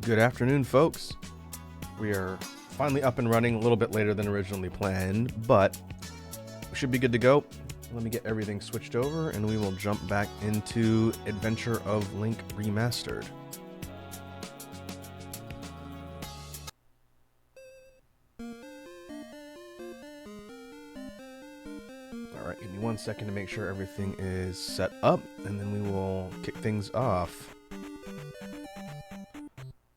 Good afternoon, folks. We are finally up and running a little bit later than originally planned, but we should be good to go. Let me get everything switched over and we will jump back into Adventure of Link Remastered. Alright, give me 1 second to make sure everything is set up, and then we will kick things off.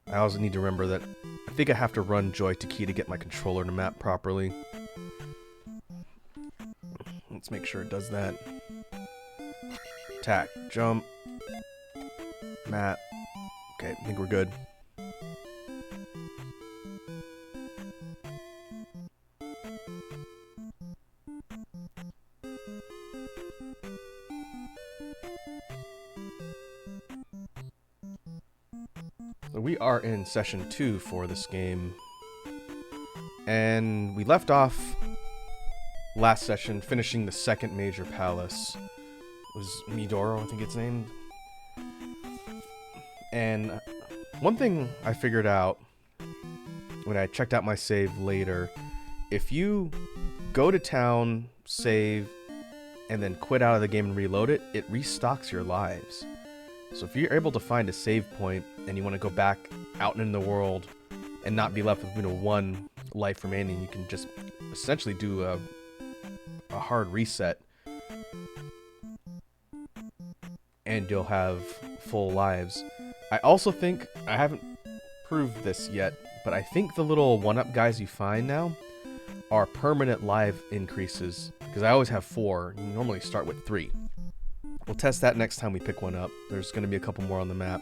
I also need to remember that I think I have to run Joy to Key to get my controller to map properly. Let's make sure it does that. Attack, jump, map. Okay, I think we're good. So we are in session 2 for this game, and we left off last session finishing the second major palace. It was Midoro, I think it's named. And one thing I figured out when I checked out my save later, if you go to town, save, and then quit out of the game and reload it, it restocks your lives. So if you're able to find a save point and you want to go back out in the world and not be left with, one life remaining, you can just essentially do a hard reset and you'll have full lives. I also think, I haven't proved this yet, but I think the little 1-up guys you find now are permanent life increases, because I always have 4. You normally start with 3. We'll test that next time we pick one up. There's going to be a couple more on the map.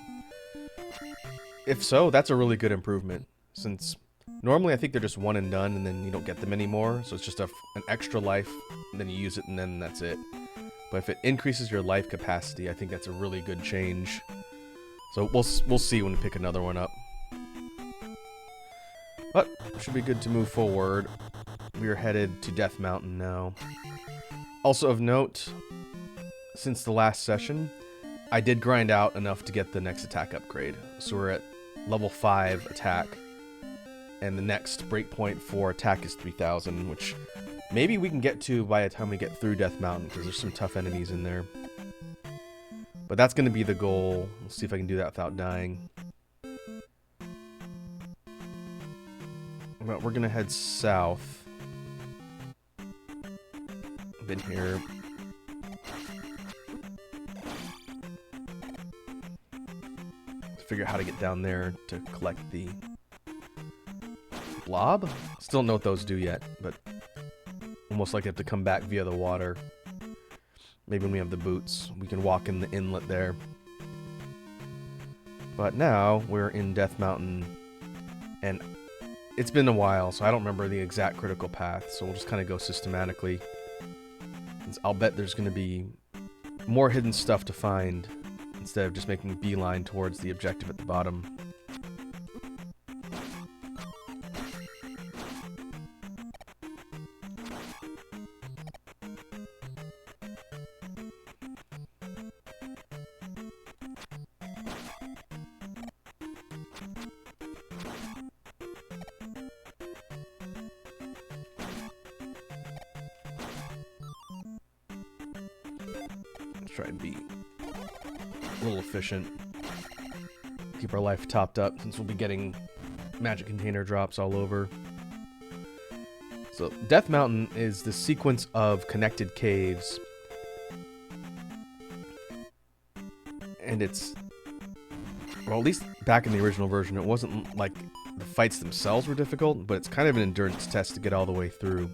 If so, that's a really good improvement, since normally I think they're just one and done and then you don't get them anymore, so it's just an extra life, and then you use it and then that's it. But if it increases your life capacity, I think that's a really good change. So we'll see when we pick another one up. But should be good to move forward. We are headed to Death Mountain now. Also of note, since the last session, I did grind out enough to get the next attack upgrade. So we're at level 5 attack, and the next breakpoint for attack is 3000, which maybe we can get to by the time we get through Death Mountain, because there's some tough enemies in there. But that's going to be the goal. We'll see if I can do that without dying. But we're going to head south. Been here. Figure out how to get down there to collect the blob. Still don't know what those do yet, but almost like I have to come back via the water. Maybe when we have the boots, we can walk in the inlet there. But now we're in Death Mountain, and it's been a while, so I don't remember the exact critical path, so we'll just kind of go systematically. I'll bet there's going to be more hidden stuff to find instead of just making a beeline towards the objective at the bottom. Let's try and be a little efficient. Keep our life topped up, since we'll be getting magic container drops all over. So Death Mountain is the sequence of connected caves. And it's, well, at least back in the original version, it wasn't like the fights themselves were difficult, but it's kind of an endurance test to get all the way through.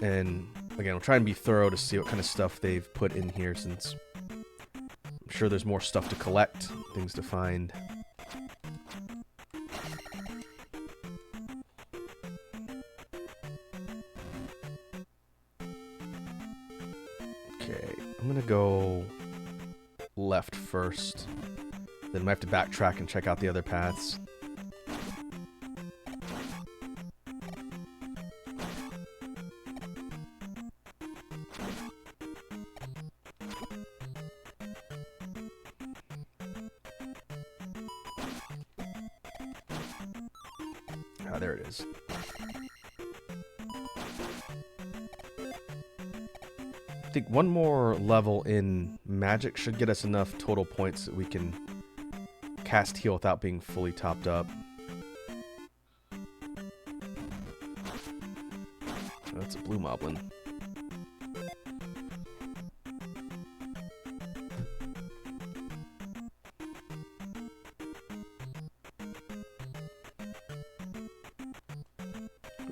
And again, we'll try and be thorough to see what kind of stuff they've put in here, since I'm sure there's more stuff to collect, things to find. Okay, I'm gonna go left first. Then I might have to backtrack and check out the other paths. Ah, there it is. I think one more level in magic should get us enough total points that we can cast heal without being fully topped up. Oh, that's a blue moblin.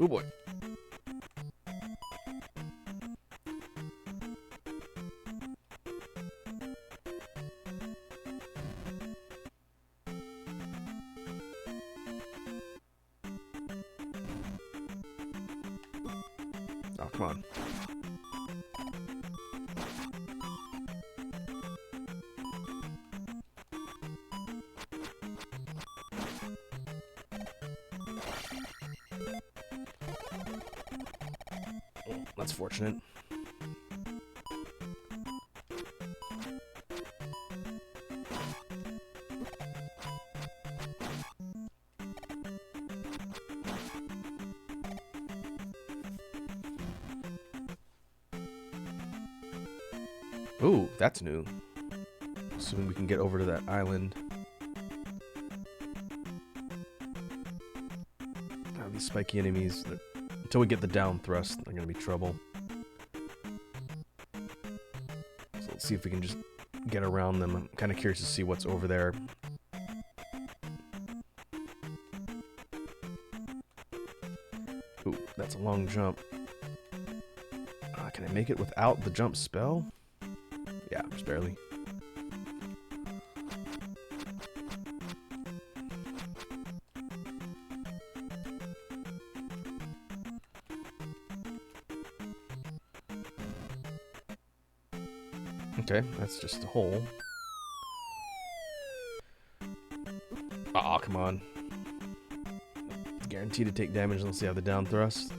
Oh boy. Oh, come on. Oh, that's fortunate. Ooh, that's new. Assuming we can get over to that island. Oh, these spiky enemies, until we get the down thrust, they're gonna be trouble. So let's see if we can just get around them. I'm kind of curious to see what's over there. Ooh, that's a long jump. Can I make it without the jump spell? Yeah, just barely. Okay, that's just a hole. Aw, come on. Guaranteed to take damage unless you have the down thrust.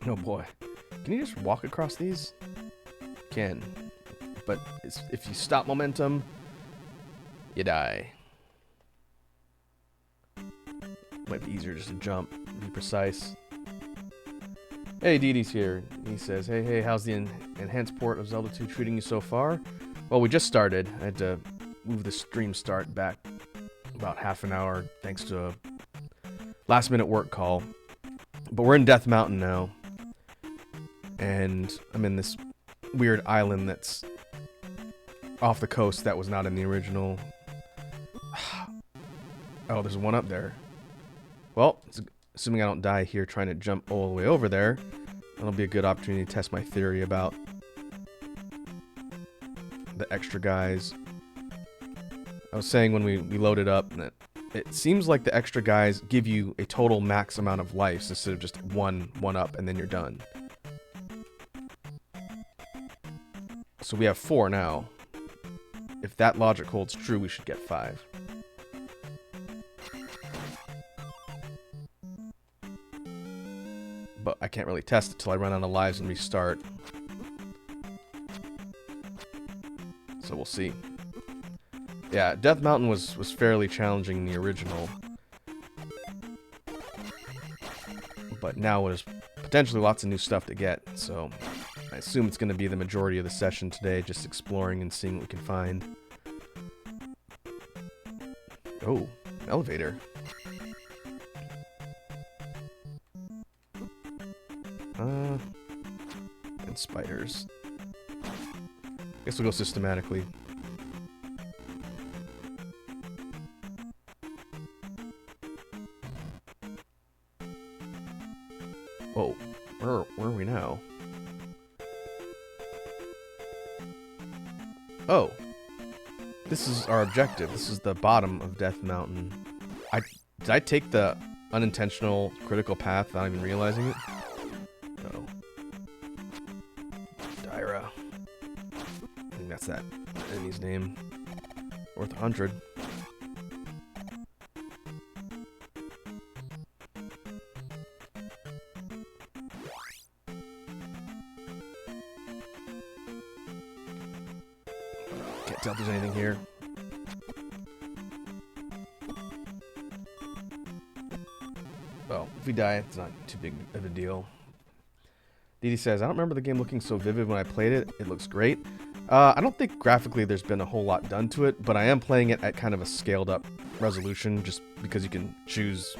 Oh boy. Can you just walk across these? Can. But if you stop momentum, you die. Might be easier just to jump, be precise. Hey, Didi's here. He says, hey, how's the enhanced port of Zelda 2 treating you so far? Well, we just started. I had to move the stream start back about half an hour thanks to a last-minute work call. But we're in Death Mountain now. And I'm in this weird island that's off the coast that was not in the original. Oh, there's one up there. Well, assuming I don't die here trying to jump all the way over there, that'll be a good opportunity to test my theory about the extra guys. I was saying when we loaded up that it seems like the extra guys give you a total max amount of lives instead of just one up and then you're done. So we have 4 now. If that logic holds true, we should get 5. But I can't really test it till I run out of lives and restart. So we'll see. Yeah, Death Mountain was fairly challenging in the original. But now there's potentially lots of new stuff to get, so I assume it's going to be the majority of the session today, just exploring and seeing what we can find. Oh, an elevator. And spiders. Guess we'll go systematically. Whoa, where are we now? Oh, this is our objective. This is the bottom of Death Mountain. Did I take the unintentional critical path without even realizing it? Oh. Dyra. I think that's that enemy's name. Worth 100. tell if there's anything here. Well, if we die, it's not too big of a deal. Didi says, I don't remember the game looking so vivid when I played it. It looks great. I don't think graphically there's been a whole lot done to it, but I am playing it at kind of a scaled up resolution just because you can choose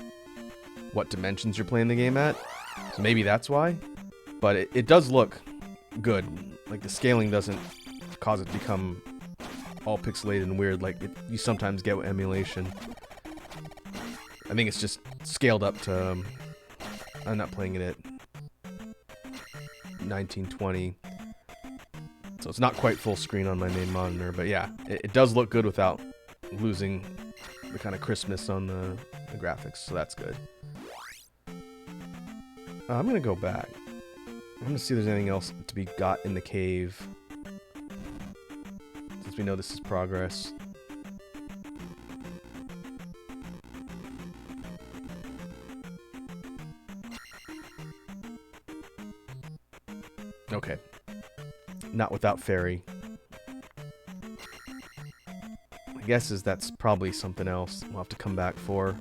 what dimensions you're playing the game at. So maybe that's why. But it does look good. Like, the scaling doesn't cause it to become all pixelated and weird like you sometimes get with emulation. I think it's just scaled up to... I'm not playing it at 1920. So it's not quite full screen on my main monitor. But yeah, it does look good without losing the kind of crispness on the graphics. So that's good. I'm going to go back. I'm going to see if there's anything else to be got in the cave. Since we know this is progress. Okay. Not without fairy. My guess is that's probably something else we'll have to come back for.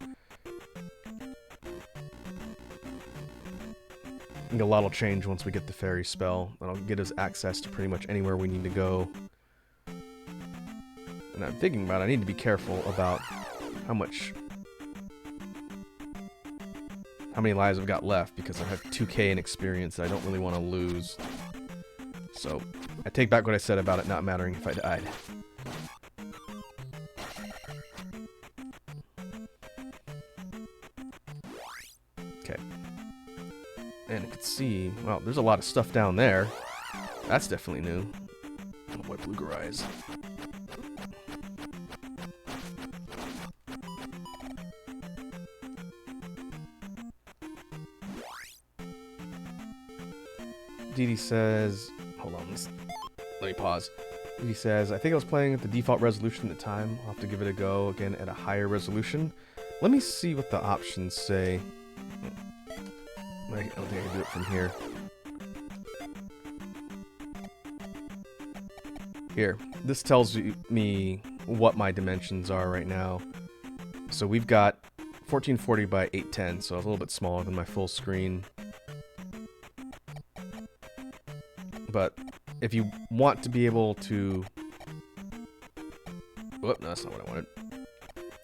I think a lot will change once we get the fairy spell. That'll get us access to pretty much anywhere we need to go. And I'm thinking about it, I need to be careful about how many lives I've got left, because I have 2k in experience that I don't really want to lose. So, I take back what I said about it not mattering if I died. Okay. And I can see, well, there's a lot of stuff down there. That's definitely new. Oh boy, Blueger Eyes. Didi says, hold on, let me pause. Didi says, I think I was playing at the default resolution at the time. I'll have to give it a go again at a higher resolution. Let me see what the options say. I don't think I can do it from here. Here, this tells me what my dimensions are right now. So we've got 1440 by 810, so it's a little bit smaller than my full screen. But if you want to be able to... Whoop, no, that's not what I wanted.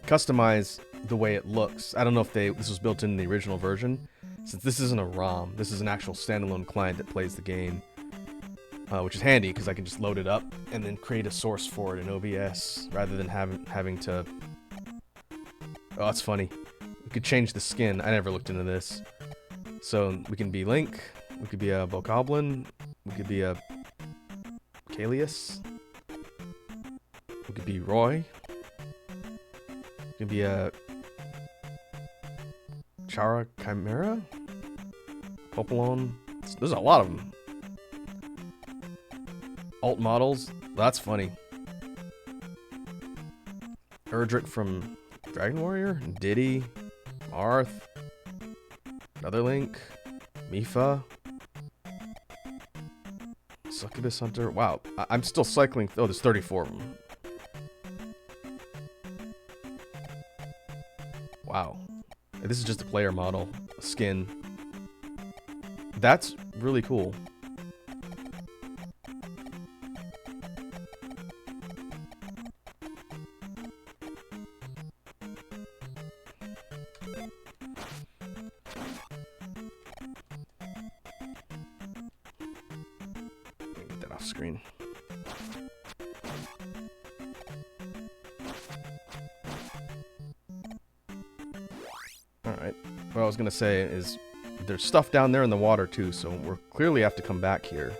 Customize the way it looks. I don't know if this was built in the original version. Since this isn't a ROM, this is an actual standalone client that plays the game. Which is handy, because I can just load it up and then create a source for it in OBS, rather than having to... Oh, that's funny. We could change the skin. I never looked into this. So we can be Link, we could be a Bokoblin, we could be a Kalius, we could be Roy, we could be a Chara Chimera, Popolon. There's a lot of them. Alt models, that's funny. Erdrick from Dragon Warrior, Diddy, Marth, another Link, Mipha, Succubus Hunter. Wow, I'm still cycling. Oh, there's 34 of them. Wow. This is just a player model, a skin. That's really cool. Screen. Alright. What I was gonna say is there's stuff down there in the water too, so we'll clearly have to come back here.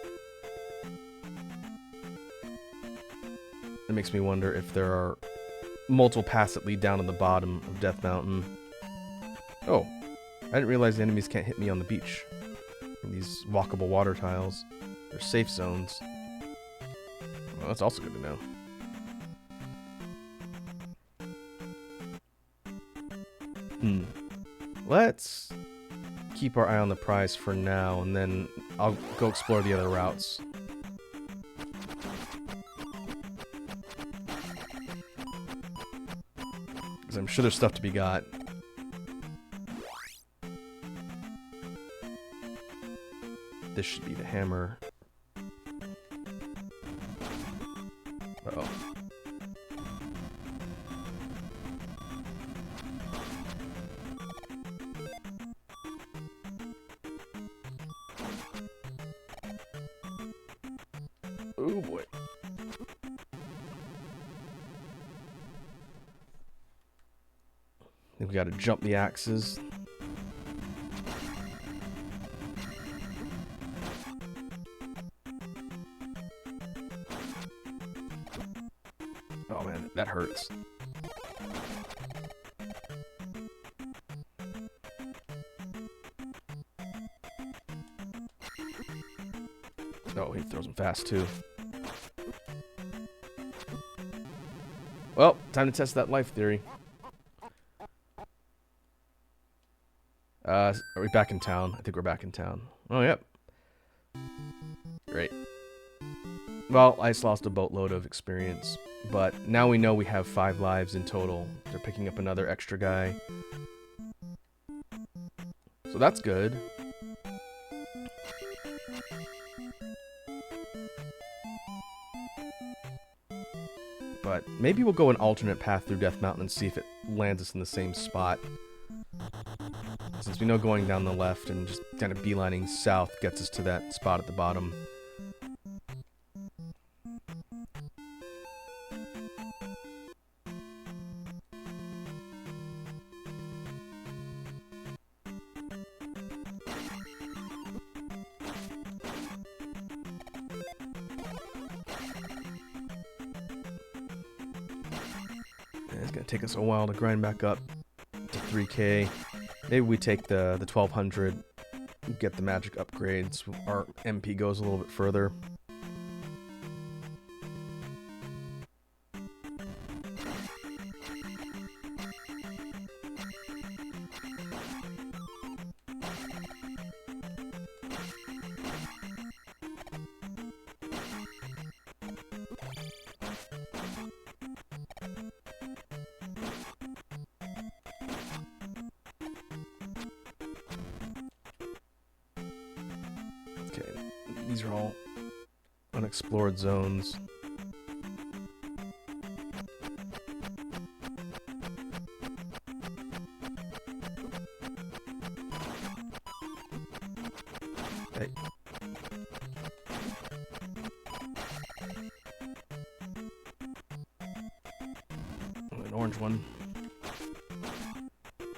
It makes me wonder if there are multiple paths that lead down to the bottom of Death Mountain. Oh, I didn't realize the enemies can't hit me on the beach. These walkable water tiles. They're safe zones. Well, that's also good to know. Let's keep our eye on the prize for now, and then I'll go explore the other routes. I'm sure there's stuff to be got. This should be the hammer. Uh-oh. Oh boy. I think we gotta jump the axes. Oh man, that hurts. Oh, he throws them fast too. Well, time to test that life theory. Are we back in town? I think we're back in town. Oh, yep. Great. Well, I just lost a boatload of experience, but now we know we have 5 lives in total. They're picking up another extra guy. So that's good. But maybe we'll go an alternate path through Death Mountain and see if it lands us in the same spot. Since we know going down the left and just kind of beelining south gets us to that spot at the bottom. It's gonna take us a while to grind back up to 3K. Maybe we take the 1200, get the magic upgrades. Our MP goes a little bit further. Okay, these are all unexplored zones. Hey. An orange one.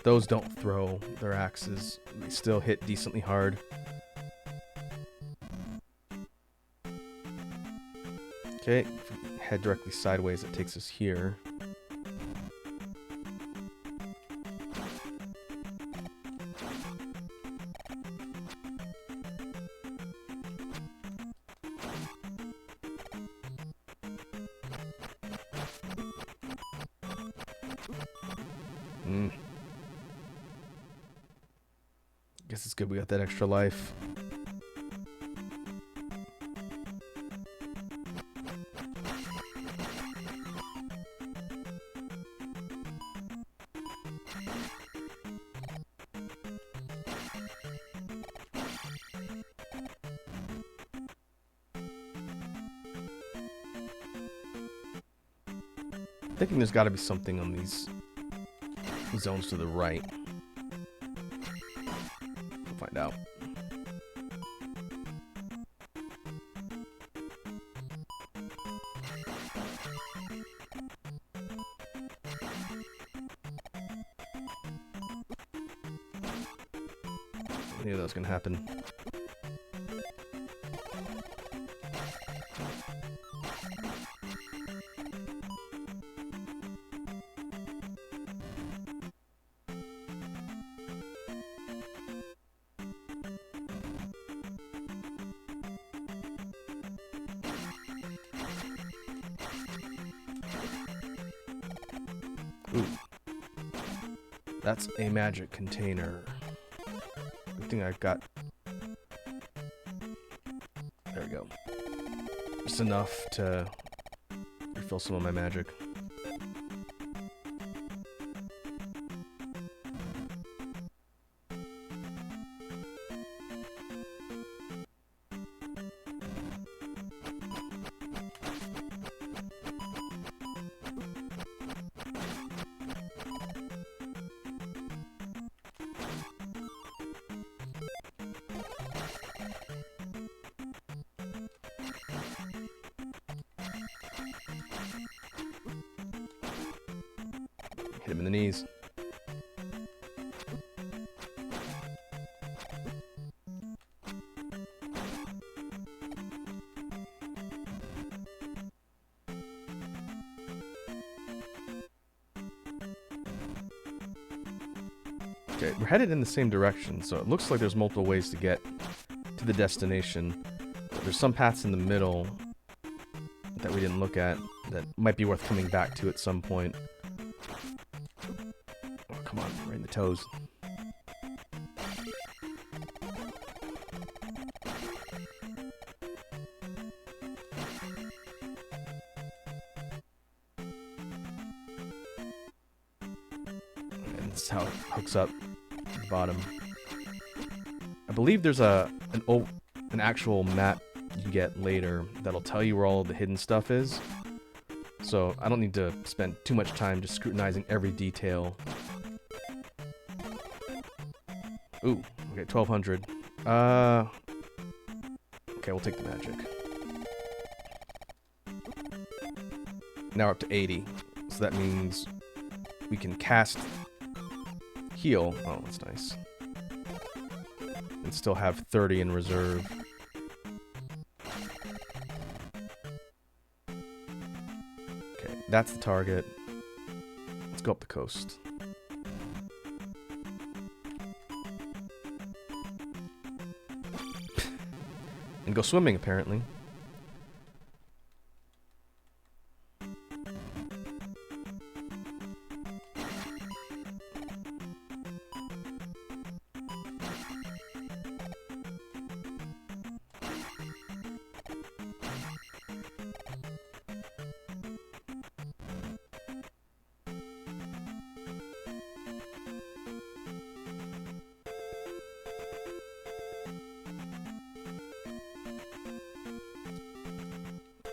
Those don't throw their axes. They still hit decently hard. Okay, if we head directly sideways, it takes us here. Guess it's good we got that extra life. Thinking there's got to be something on these zones to the right. We'll find out. I knew that was gonna happen. Ooh. That's a magic container. Good thing I've got... There we go. Just enough to refill some of my magic. Hit him in the knees. Okay, we're headed in the same direction, so it looks like there's multiple ways to get to the destination. But there's some paths in the middle that we didn't look at that might be worth coming back to at some point. Oh, come on, right in the toes. And this is how it hooks up to the bottom. I believe there's an actual map you get later that'll tell you where all the hidden stuff is. So I don't need to spend too much time just scrutinizing every detail. Ooh, okay, 1200. Okay, we'll take the magic. Now we're up to 80. So that means we can cast heal. Oh, that's nice. And still have 30 in reserve. Okay, that's the target. Let's go up the coast. And go swimming, apparently.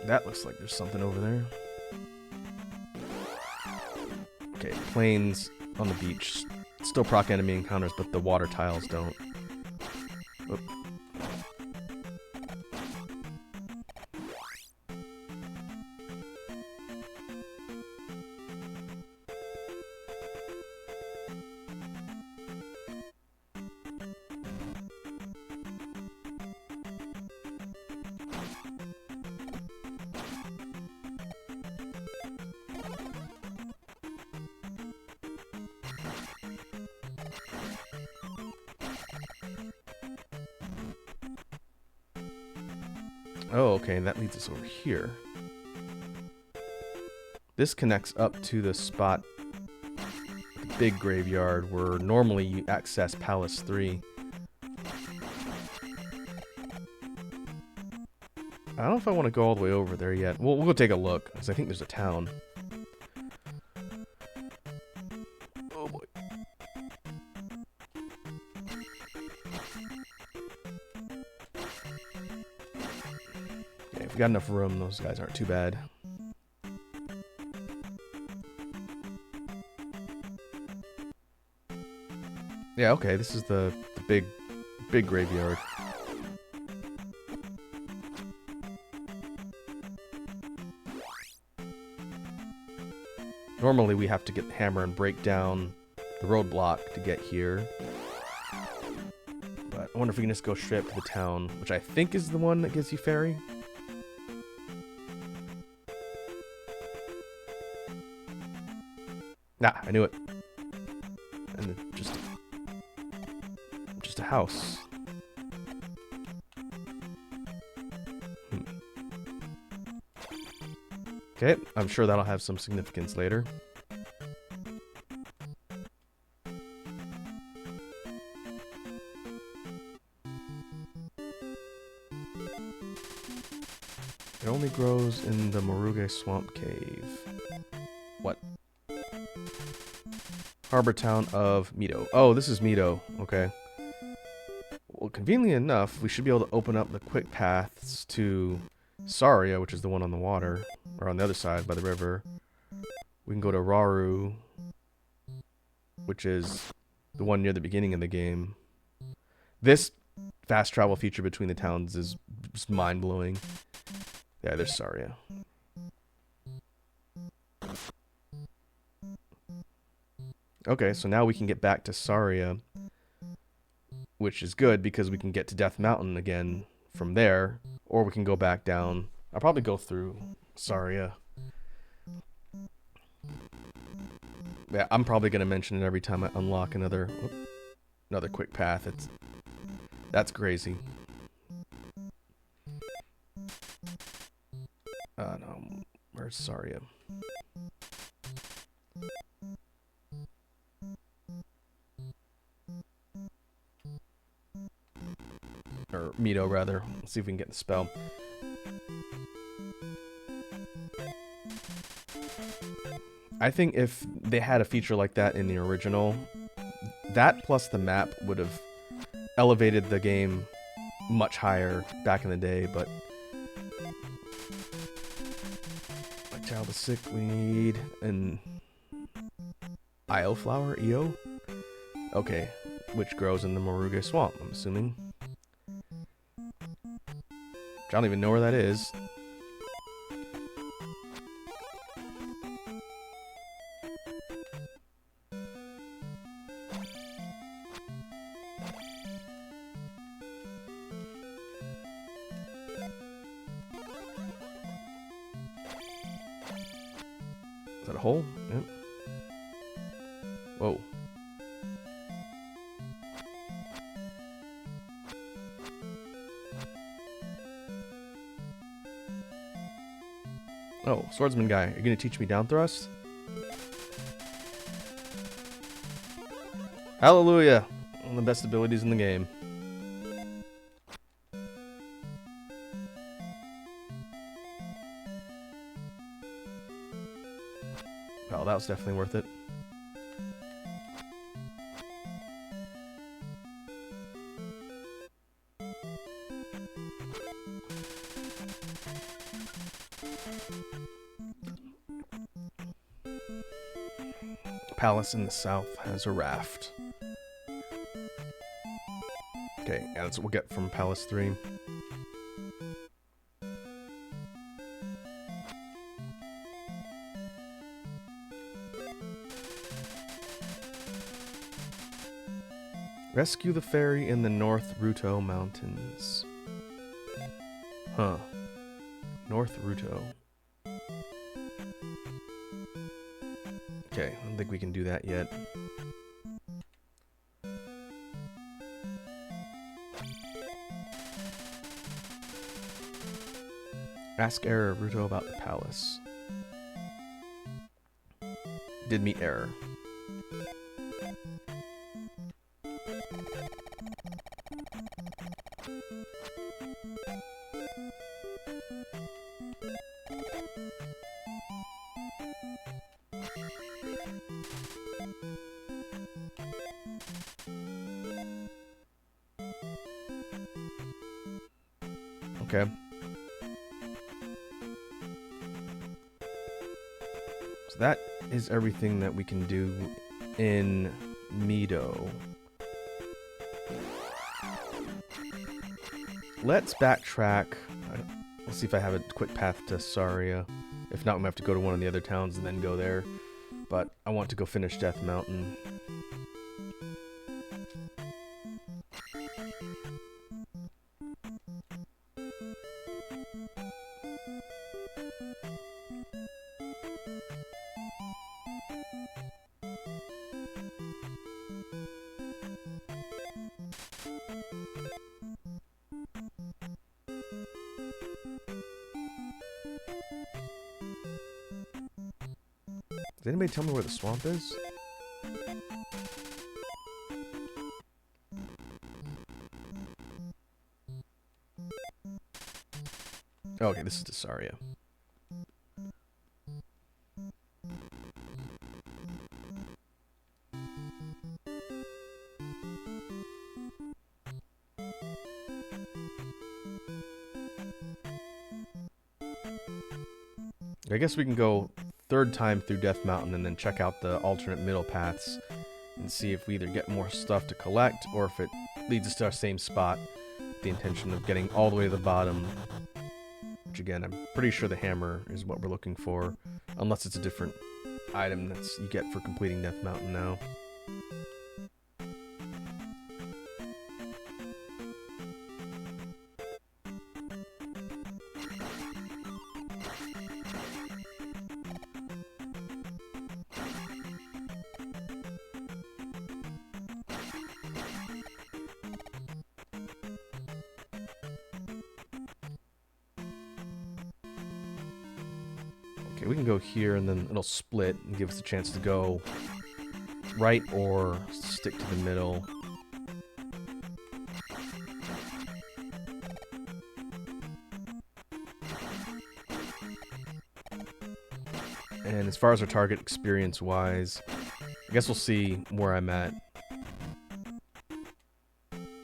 That looks like there's something over there. Okay, planes on the beach. Still proc enemy encounters, but the water tiles don't. Oop. Oh, okay, that leads us over here. This connects up to the spot, the big graveyard, where normally you access Palace 3. I don't know if I want to go all the way over there yet. We'll go take a look, because I think there's a town. Oh boy. Okay, if we got enough room, those guys aren't too bad. Yeah, okay, this is the big graveyard. Normally we have to get the hammer and break down the roadblock to get here. But I wonder if we can just go straight up to the town, which I think is the one that gives you ferry. Nah, I knew it. And just a house. Okay, I'm sure that'll have some significance later. It only grows in the Maruge Swamp Cave. What? Harbor town of Mito. Oh, this is Mito. Okay. Well, conveniently enough, we should be able to open up the quick paths to Saria, which is the one on the water, or on the other side by the river. We can go to Raru, which is the one near the beginning of the game. This fast travel feature between the towns is just mind-blowing. Yeah, there's Saria. 'Cause Okay, so now we can get back to Saria, which is good because we can get to Death Mountain again from there, or we can go back down. I'll probably go through Saria. Yeah, I'm probably gonna mention it every time I unlock another quick path. That's crazy. No, where's Saria? Or Mito, rather. Let's see if we can get the spell. I think if they had a feature like that in the original, that plus the map would have elevated the game much higher back in the day, but my child is sick, we need an Io flower, EO? Okay, which grows in the Moruga Swamp, I'm assuming. I don't even know where that is. Is that a hole? Yep. Whoa. Oh, swordsman guy, are you gonna teach me down thrust? Hallelujah! One of the best abilities in the game. Well, that was definitely worth it. Palace in the south has a raft. Okay, yeah, that's what we'll get from Palace 3. Rescue the fairy in the North Ruto Mountains. Huh. North Ruto. Okay, I don't think we can do that yet. Ask Error Ruto about the palace. Did meet Error. Okay. So that is everything that we can do in Mito. Let's backtrack. We'll see if I have a quick path to Saria. If not, we might have to go to one of the other towns and then go there. But I want to go finish Death Mountain. Does anybody tell me where the swamp is? Oh, okay, this is to Saria. I guess we can go third time through Death Mountain and then check out the alternate middle paths and see if we either get more stuff to collect or if it leads us to our same spot with the intention of getting all the way to the bottom, which again, I'm pretty sure the hammer is what we're looking for, unless it's a different item that you get for completing Death Mountain now. Okay, we can go here and then it'll split and give us a chance to go right or stick to the middle. And as far as our target experience-wise, I guess we'll see where I'm at.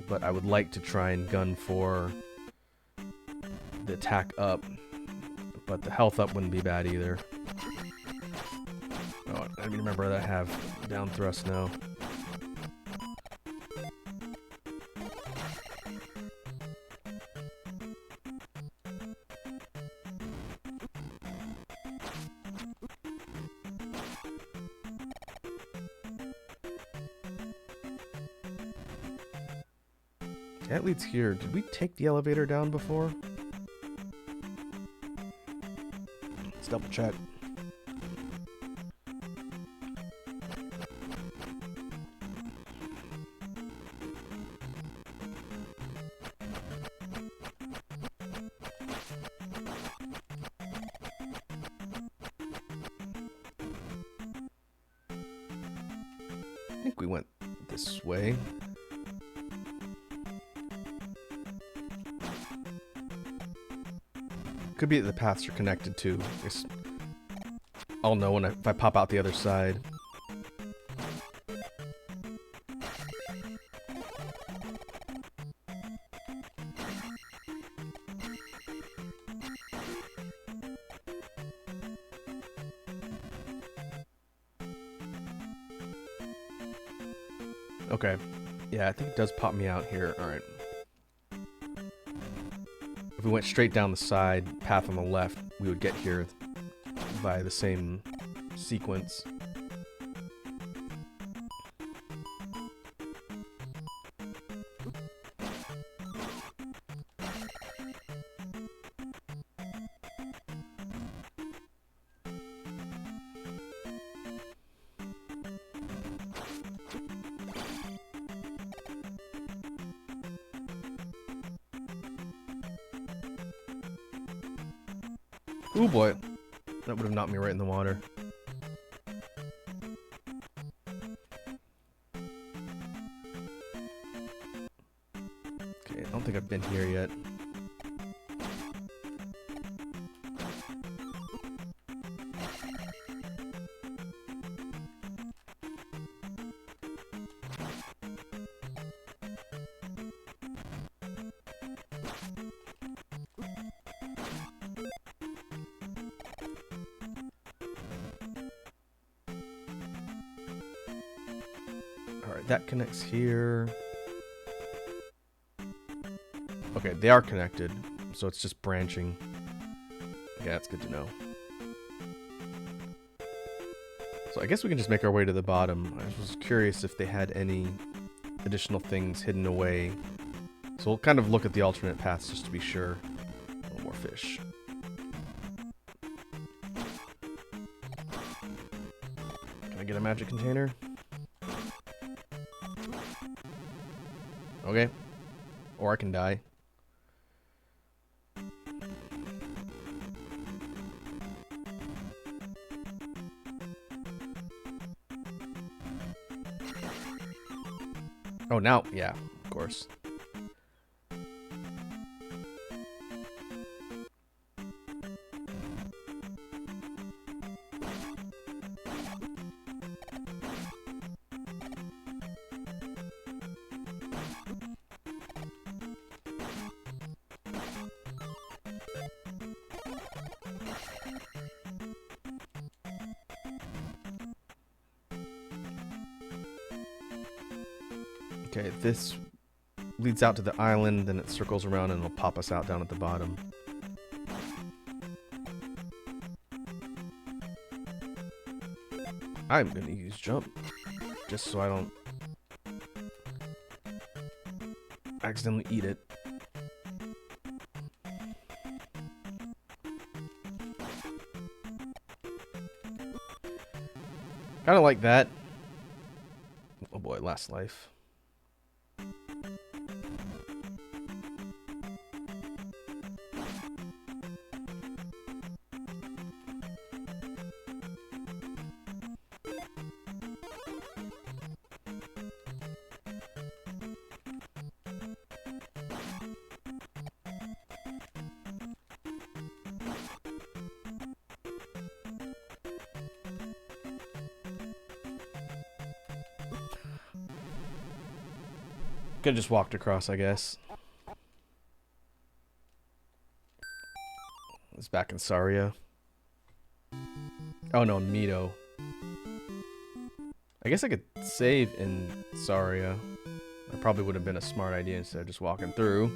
But I would like to try and gun for the attack up. But the health up wouldn't be bad either. Oh, I mean, remember that I have down thrust now. That leads here. Did we take the elevator down before? Let's double check. I think we went this way. Could be that the paths are connected too. I'll know when if I pop out the other side. Okay. Yeah, I think it does pop me out here. Alright. If we went straight down the side, path on the left, we would get here by the same sequence. Ooh boy, that would have knocked me right in the water. Okay, I don't think I've been here yet. Alright, that connects here. Okay, they are connected, so it's just branching. Yeah, that's good to know. So I guess we can just make our way to the bottom. I was curious if they had any additional things hidden away. So we'll kind of look at the alternate paths just to be sure. A little more fish. Can I get a magic container? Okay. Or I can die. Oh, now, yeah, of course. Okay, this leads out to the island, then it circles around and it'll pop us out down at the bottom. I'm gonna use jump just so I don't accidentally eat it. Kind of like that. Oh boy, last life. Could've just walked across, I guess. It's back in Saria. Oh no, Mito. I guess I could save in Saria. That probably would have been a smart idea instead of just walking through.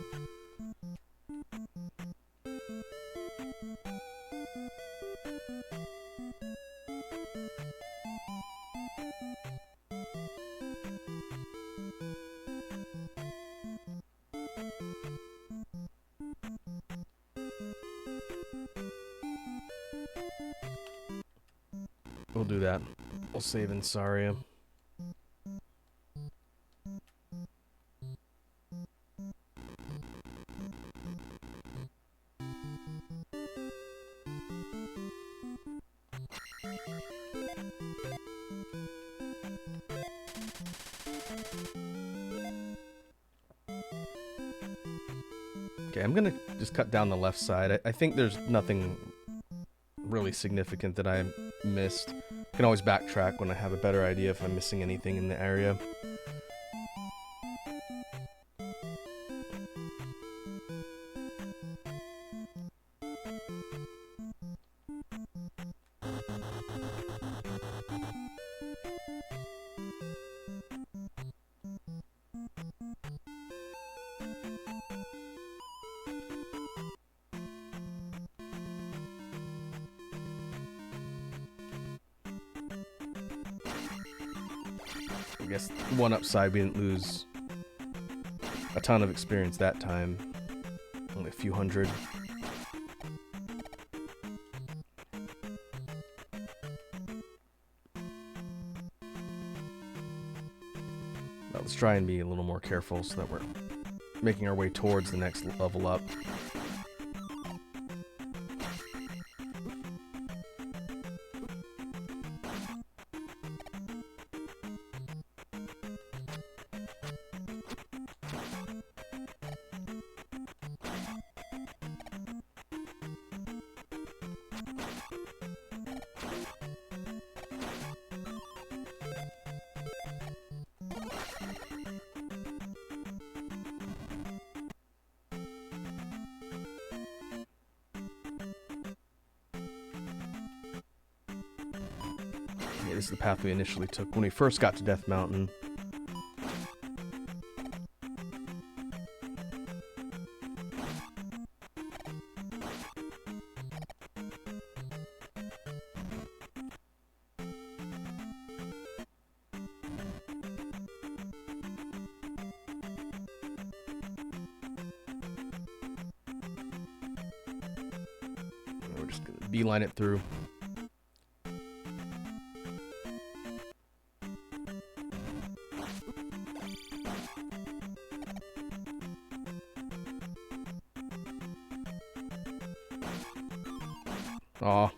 We'll do that. We'll save in Saria. Okay, I'm gonna just cut down the left side. I think there's nothing really significant that I missed. I can always backtrack when I have a better idea if I'm missing anything in the area. I guess one upside, we didn't lose a ton of experience that time. Only a few hundred. Now let's try and be a little more careful so that we're making our way towards the next level up. This is the path we initially took when we first got to Death Mountain. We're just gonna beeline it through. Aw.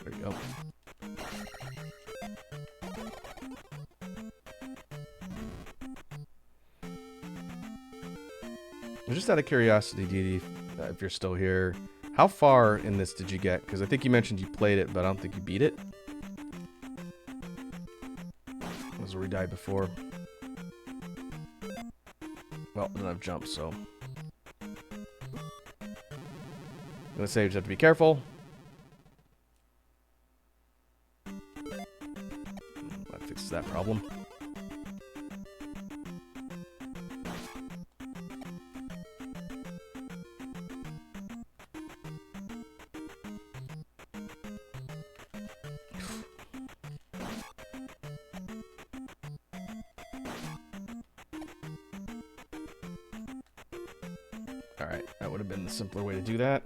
There you go. Just out of curiosity, Dee Dee, if you're still here, how far in this did you get? Because I think you mentioned you played it, but I don't think you beat it. That was where we died before. Well, I don't have jump, so I'm gonna say you just have to be careful. problem. Alright, that would have been the simpler way to do that.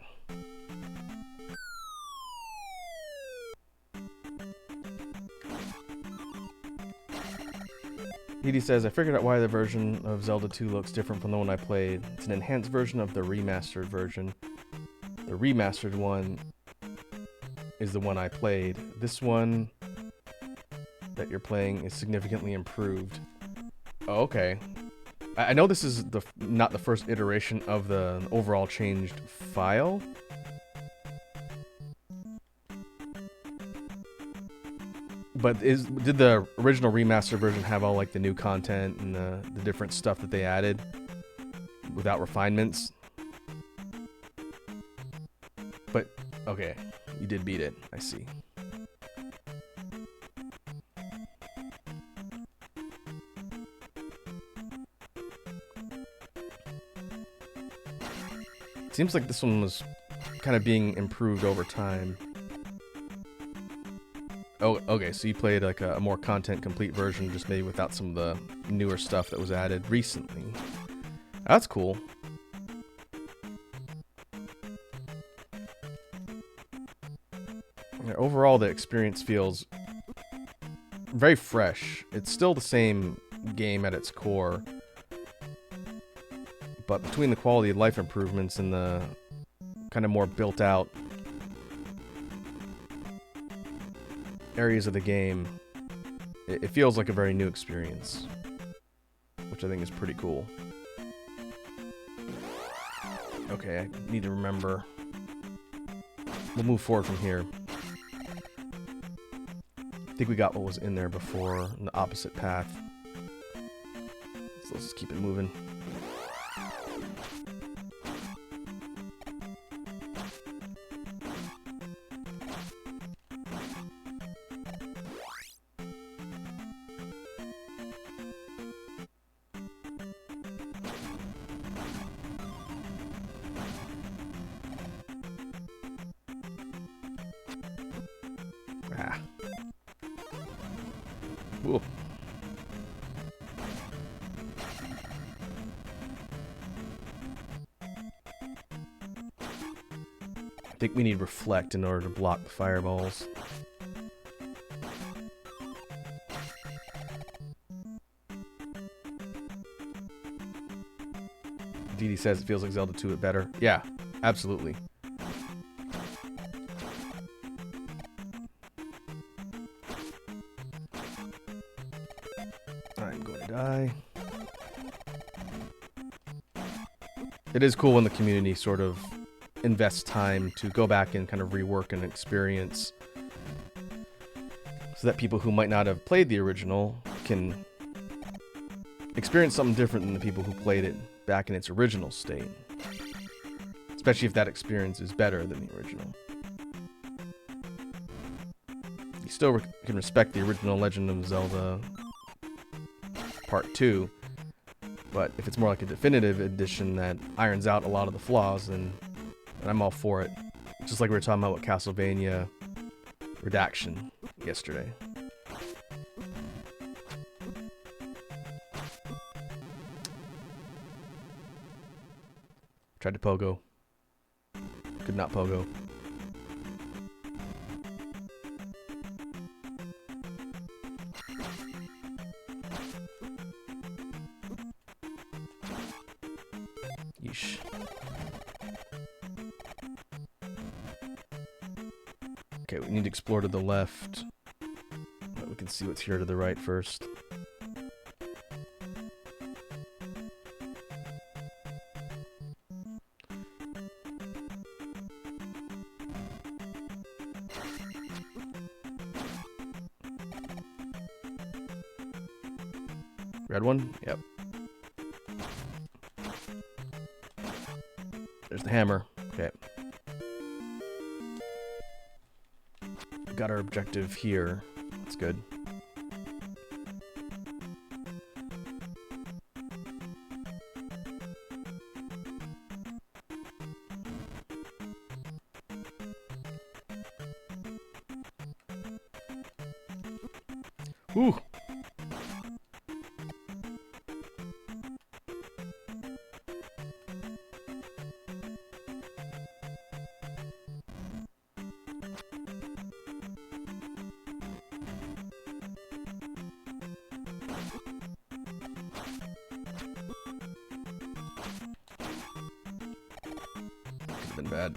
Edie says, I figured out why the version of Zelda 2 looks different from the one I played. It's an enhanced version of the remastered version. The remastered one is the one I played. This one that you're playing is significantly improved. Oh, okay. I know this is not the first iteration of the overall changed file. But did the original remaster version have all like the new content and the different stuff that they added without refinements? But okay, you did beat it. I see. Seems like this one was kind of being improved over time. Oh, okay, so you played like a more content-complete version, just maybe without some of the newer stuff that was added recently. That's cool. Yeah, overall, the experience feels very fresh. It's still the same game at its core, but between the quality of life improvements and the kind of more built-out areas of the game, it feels like a very new experience, which I think is pretty cool. Okay, I need to remember. We'll move forward from here. I think we got what was in there before, in the opposite path. So let's just keep it moving. Ah. Ooh. I think we need reflect in order to block the fireballs. Didi says it feels like Zelda 2 but better. Yeah, absolutely. I'm going to die. It is cool when the community sort of invests time to go back and kind of rework an experience so that people who might not have played the original can experience something different than the people who played it back in its original state. Especially if that experience is better than the original. You still can respect the original Legend of Zelda Part 2, but if it's more like a definitive edition that irons out a lot of the flaws, then I'm all for it. Just like we were talking about with Castlevania Redaction yesterday. Tried to pogo. Could not pogo. Yeesh. Okay, we need to explore to the left. But we can see what's here to the right first. Red one? Yep. There's the hammer. Okay. Got our objective here. That's good. Ooh. Could have been bad.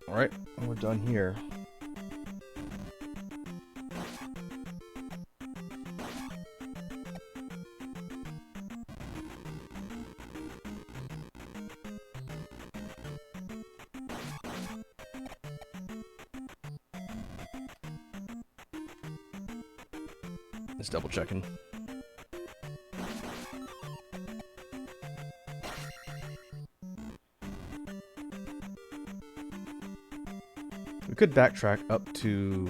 Alright, we're done here. Just double checking. We could backtrack up to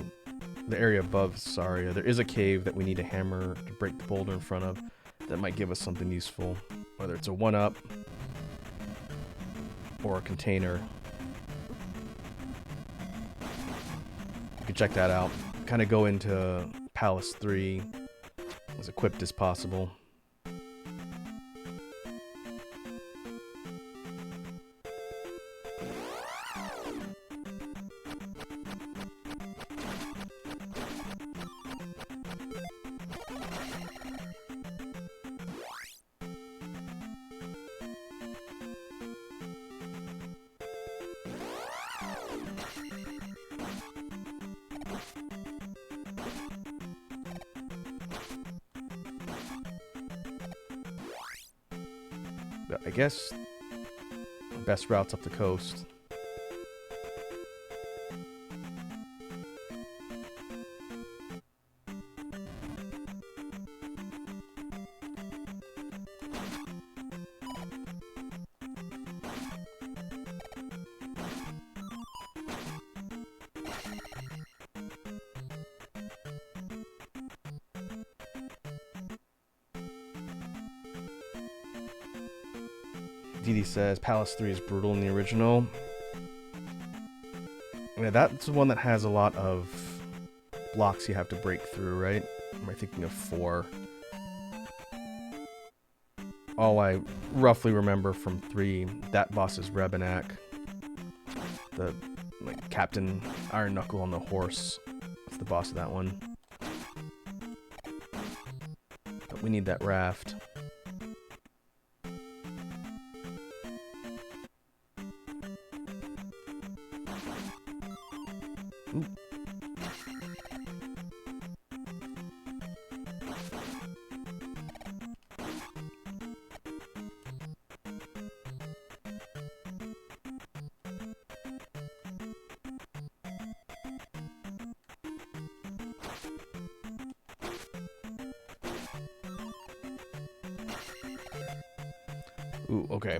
the area above Saria. There is a cave that we need a hammer to break the boulder in front of that might give us something useful. Whether it's a 1-up or a container. We could check that out. Kind of go into Palace 3 as equipped as possible. But I guess the best route's up the coast. DD says Palace 3 is brutal in the original. Yeah, that's the one that has a lot of blocks you have to break through, right? Am I thinking of 4? All I roughly remember from 3, that boss is Rebenak. The Captain Iron Knuckle on the horse. That's the boss of that one. But we need that raft. Ooh. Ooh, okay.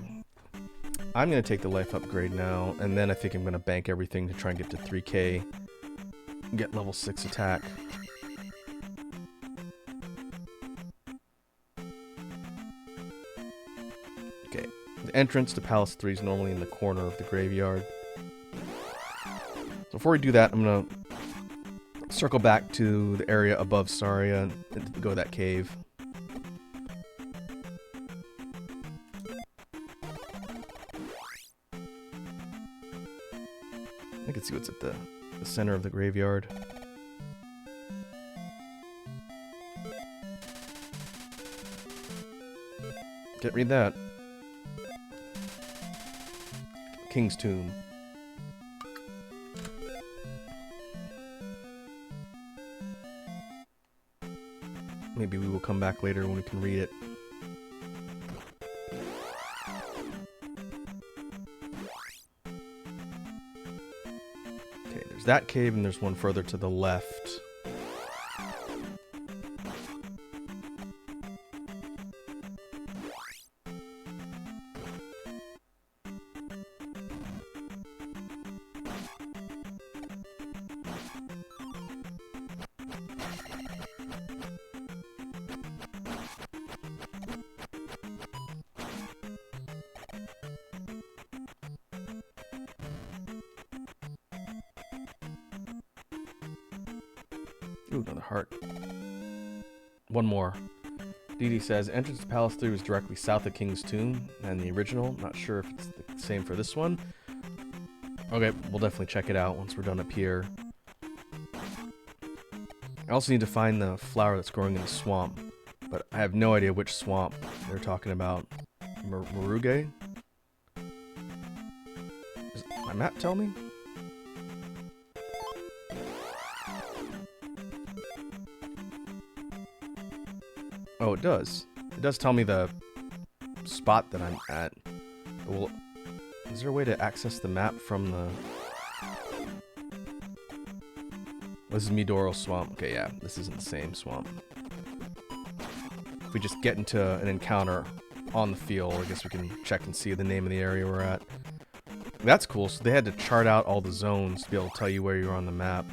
I'm going to take the life upgrade now, and then I think I'm going to bank everything to try and get to 3k. Get level 6 attack. Okay. The entrance to Palace 3 is normally in the corner of the graveyard. So before we do that, I'm going to circle back to the area above Saria and go to that cave. I can see what's at the center of the graveyard. Can't read that. King's Tomb. Maybe we will come back later when we can read it. That cave, and there's one further to the left. Ooh, another heart. One more. Dee Dee says, entrance to Palace 3 was directly south of King's Tomb and the original. Not sure if it's the same for this one. Okay, we'll definitely check it out once we're done up here. I also need to find the flower that's growing in the swamp, but I have no idea which swamp they're talking about. Maruge? Does my map tell me? Oh, it does. It does tell me the spot that I'm at. Well, is there a way to access the map from the... This is Midoro Swamp. Okay, yeah, this isn't the same swamp. If we just get into an encounter on the field, I guess we can check and see the name of the area we're at. That's cool. So they had to chart out all the zones to be able to tell you where you're on the map.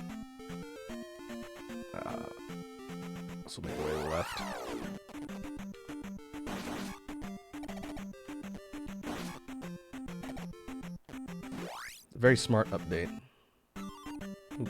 This will make our way to the left. Very smart update. Ooh.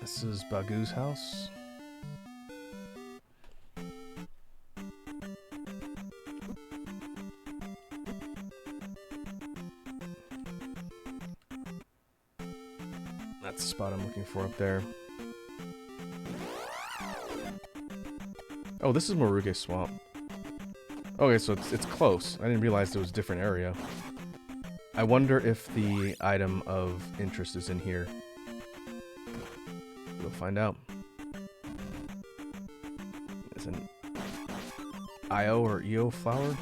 This is Bagu's house. That's the spot I'm looking for up there. Oh, this is Maruge Swamp. Okay, so it's close. I didn't realize it was a different area. I wonder if the item of interest is in here. We'll find out. There's an Io or Eo flower.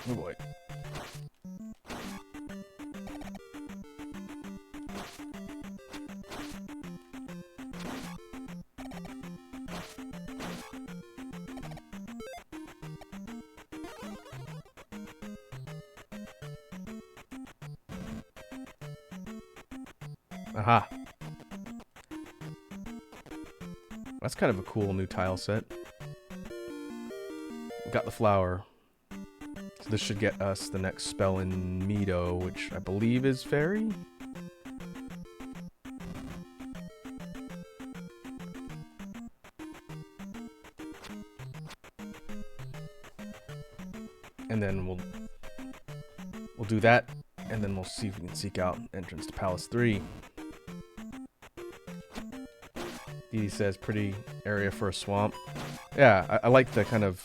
Oh boy. Aha. That's kind of a cool new tile set. Got the flower. So this should get us the next spell in Mido, which I believe is Fairy? And then we'll do that, and then we'll see if we can seek out entrance to Palace 3. Dee says, pretty area for a swamp. Yeah, I like the kind of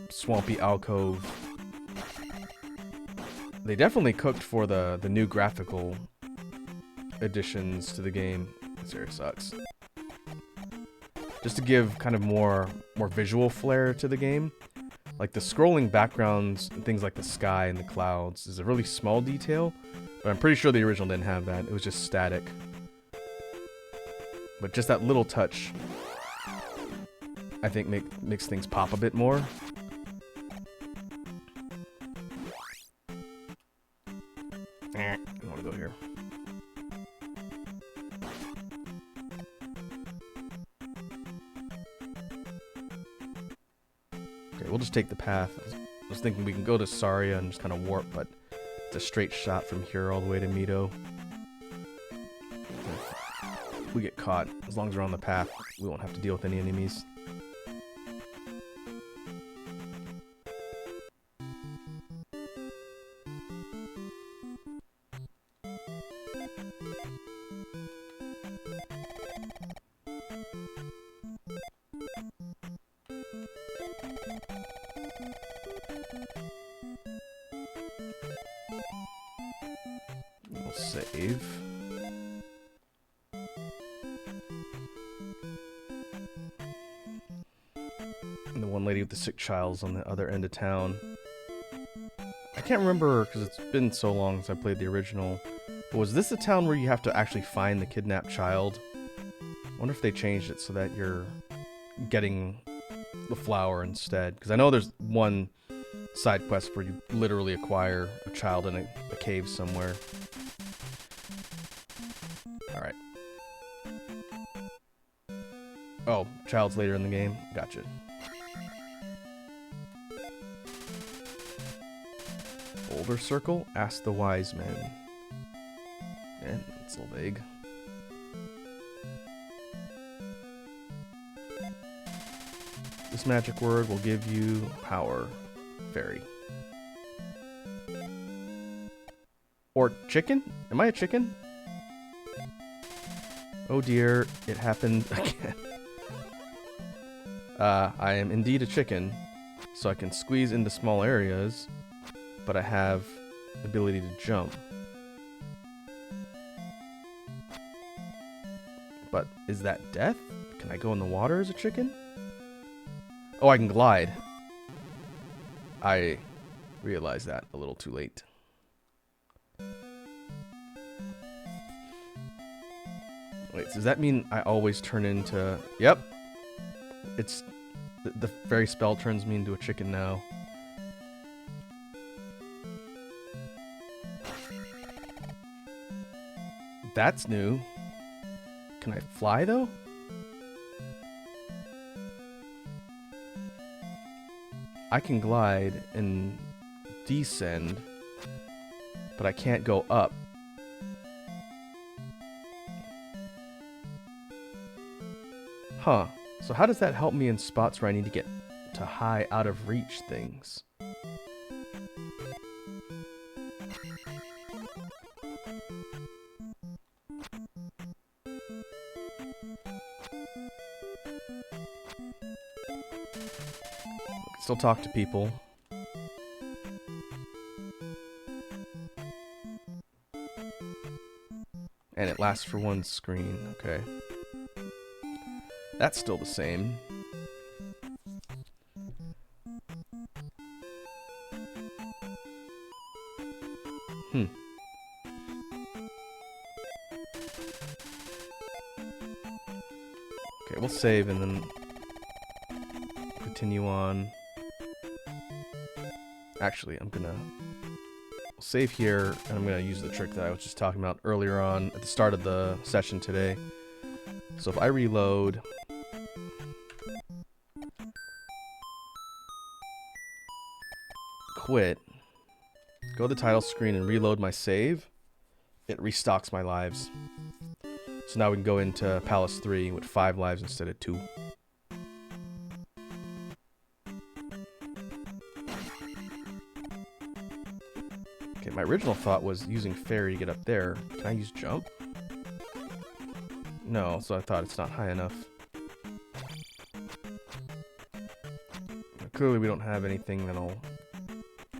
swampy alcove. They definitely cooked for the new graphical additions to the game. This area sucks. Just to give kind of more visual flair to the game. Like the scrolling backgrounds and things like the sky and the clouds is a really small detail, but I'm pretty sure the original didn't have that. It was just static. But just that little touch, I think, makes things pop a bit more. I don't want to go here. Okay, we'll just take the path. I was thinking we can go to Saria and just kind of warp, but it's a straight shot from here all the way to Mido. If we get caught, as long as we're on the path, we won't have to deal with any enemies. We'll save. lady with the sick child's on the other end of town. I can't remember because it's been so long since I played the original. But was this the town where you have to actually find the kidnapped child? I wonder if they changed it so that you're getting the flower instead. Because I know there's one side quest where you literally acquire a child in a cave somewhere. Alright. Oh, child's later in the game? Gotcha. Boulder Circle? Ask the wise men. Eh, it's a little vague. This magic word will give you power. Fairy. Or chicken? Am I a chicken? Oh dear, it happened again. I am indeed a chicken, so I can squeeze into small areas, but I have the ability to jump. But is that death? Can I go in the water as a chicken? Oh, I can glide. I realized that a little too late. Wait, does that mean I always turn into... Yep. It's... The fairy spell turns me into a chicken now. That's new. Can I fly, though? I can glide and descend, but I can't go up. Huh. So how does that help me in spots where I need to get to high, out of reach things? Still talk to people. And it lasts for one screen. Okay. That's still the same. Okay, we'll save and then continue on. Actually, I'm gonna save here, and I'm gonna use the trick that I was just talking about earlier on at the start of the session today. So if I reload, quit, go to the title screen and reload my save, it restocks my lives. So now we can go into Palace 3 with 5 lives instead of 2. Okay, my original thought was using fairy to get up there. Can I use jump? No, so I thought it's not high enough. Clearly we don't have anything that'll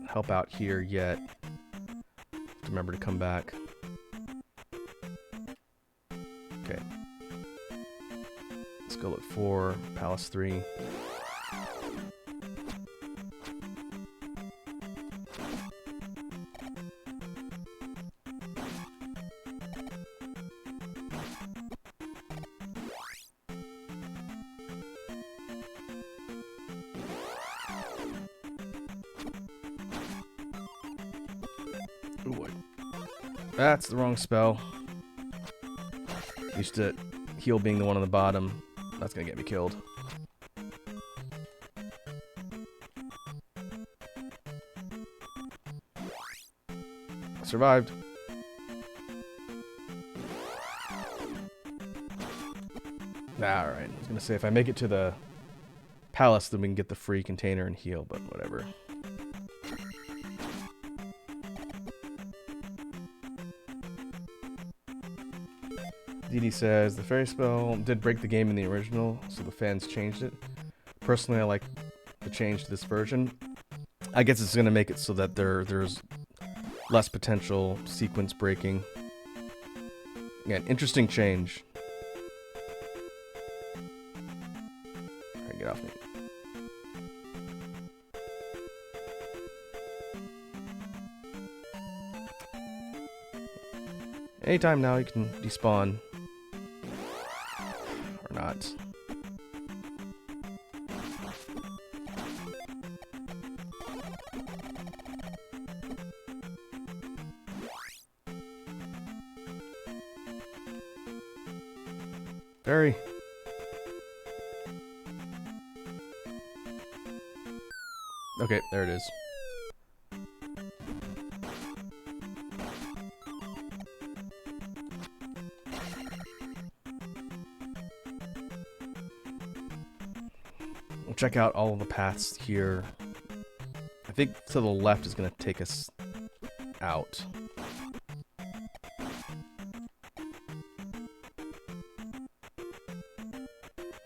help out here yet. Remember to come back. Okay. Let's go look for Palace 3. Ooh, that's the wrong spell. Used to heal being the one on the bottom. That's gonna get me killed. Survived. Alright, I was gonna say if I make it to the palace, then we can get the free container and heal, but whatever. DD says, the fairy spell did break the game in the original, so the fans changed it. Personally, I like the change to this version. I guess it's going to make it so that there's less potential sequence breaking. Yeah, an interesting change. Alright, get off me. Anytime now you can despawn. Or not. Very. Okay, there it is. We'll check out all of the paths here. I think to the left is going to take us out.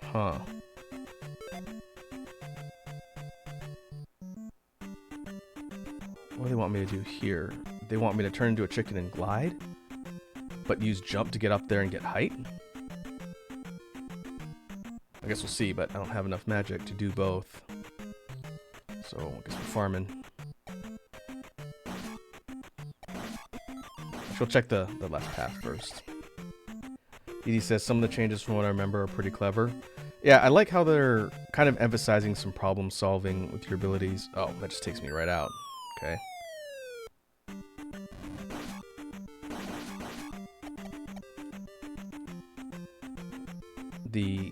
Huh. What do they want me to do here? They want me to turn into a chicken and glide? But use jump to get up there and get height? I guess we'll see, but I don't have enough magic to do both. So I guess we're farming. We'll check the left path first. Edie says some of the changes from what I remember are pretty clever. Yeah, I like how they're kind of emphasizing some problem solving with your abilities. Oh, that just takes me right out. Okay. The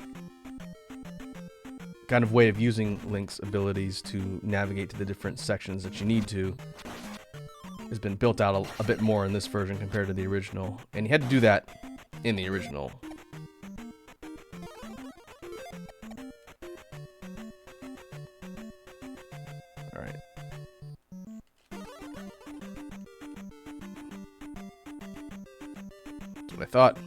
kind of way of using Link's abilities to navigate to the different sections that you need to has been built out a bit more in this version compared to the original. And you had to do that in the original. Alright. That's what I thought.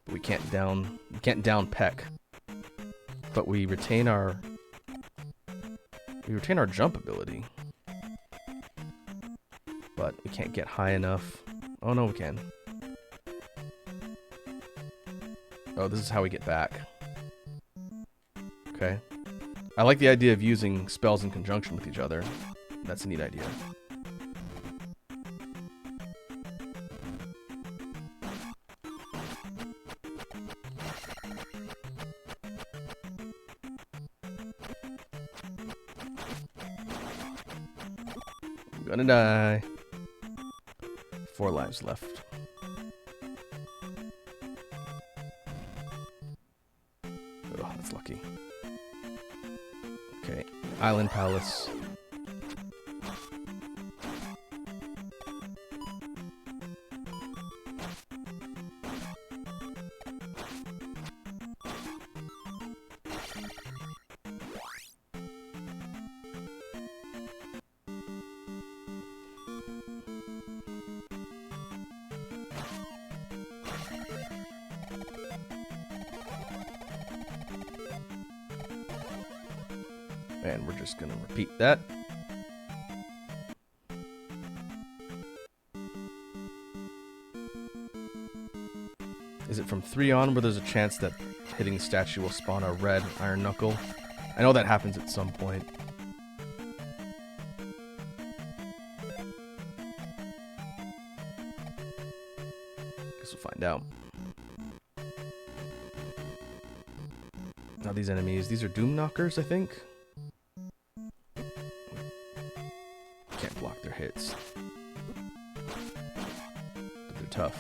We can't down peck. But we retain our jump ability. But we can't get high enough. Oh no, we can. Oh, this is how we get back. Okay. I like the idea of using spells in conjunction with each other. That's a neat idea. I'm gonna die. 4 lives left. Oh, that's lucky. Okay, Island Palace. And we're just going to repeat that. Is it from 3 on where there's a chance that hitting the statue will spawn a red iron knuckle? I know that happens at some point. Guess we'll find out. Now these enemies, these are Doom Knockers, I think. Can't block their hits. But they're tough.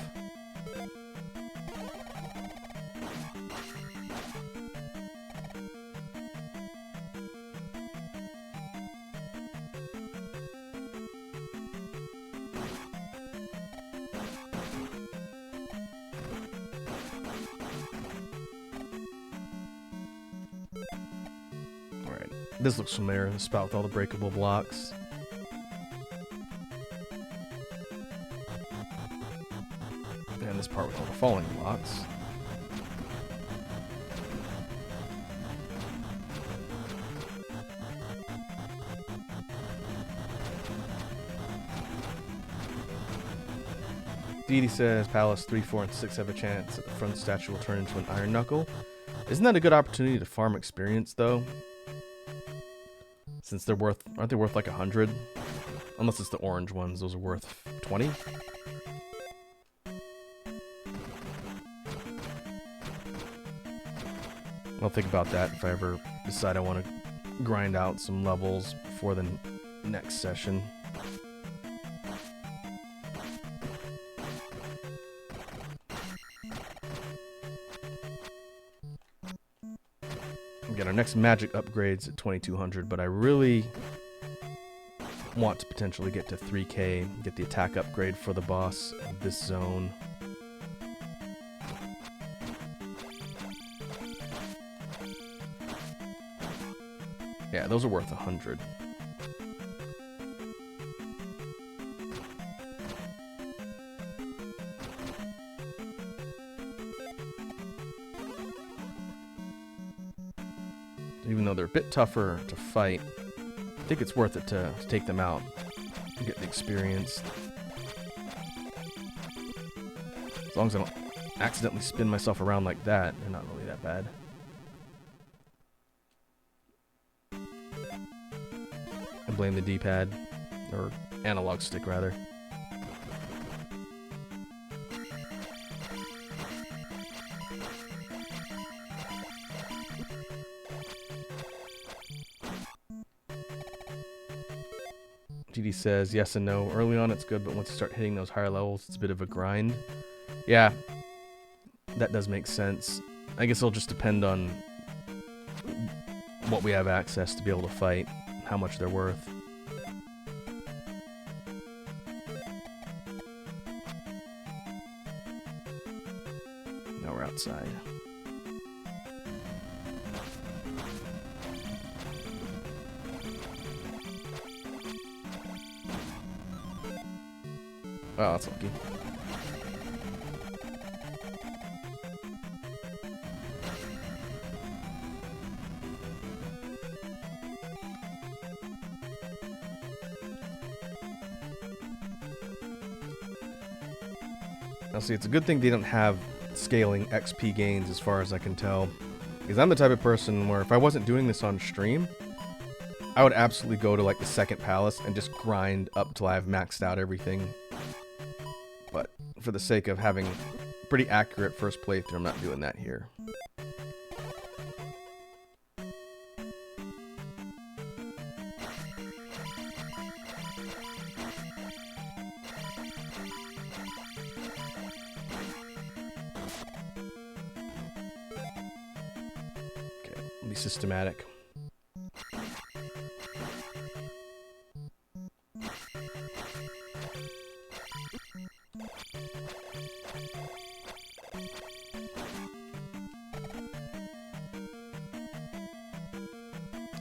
Alright, this looks familiar, the spot with all the breakable blocks. And this part with all the falling blocks. Deity says Palace 3, 4, and 6 have a chance that the front statue will turn into an iron knuckle. Isn't that a good opportunity to farm experience though? Since they're worth, aren't they worth like 100? Unless it's the orange ones. Those are worth 20. I'll think about that if I ever decide I want to grind out some levels before the next session. Again, our next magic upgrade's at 2200, but I really want to potentially get to 3k, get the attack upgrade for the boss of this zone. Yeah, those are worth 100. Even though they're a bit tougher to fight, I think it's worth it to take them out and get the experience. As long as I don't accidentally spin myself around like that, they're not really that bad. I blame the D-pad, or analog stick rather. GD says yes and no. Early on it's good, but once you start hitting those higher levels, it's a bit of a grind. Yeah, that does make sense. I guess it'll just depend on what we have access to be able to fight, how much they're worth. Now we're outside. Oh, that's lucky. Now see, it's a good thing they don't have scaling XP gains as far as I can tell. Because I'm the type of person where if I wasn't doing this on stream, I would absolutely go to like the second palace and just grind up till I've maxed out everything. But for the sake of having pretty accurate first playthrough, I'm not doing that here. Okay, be systematic.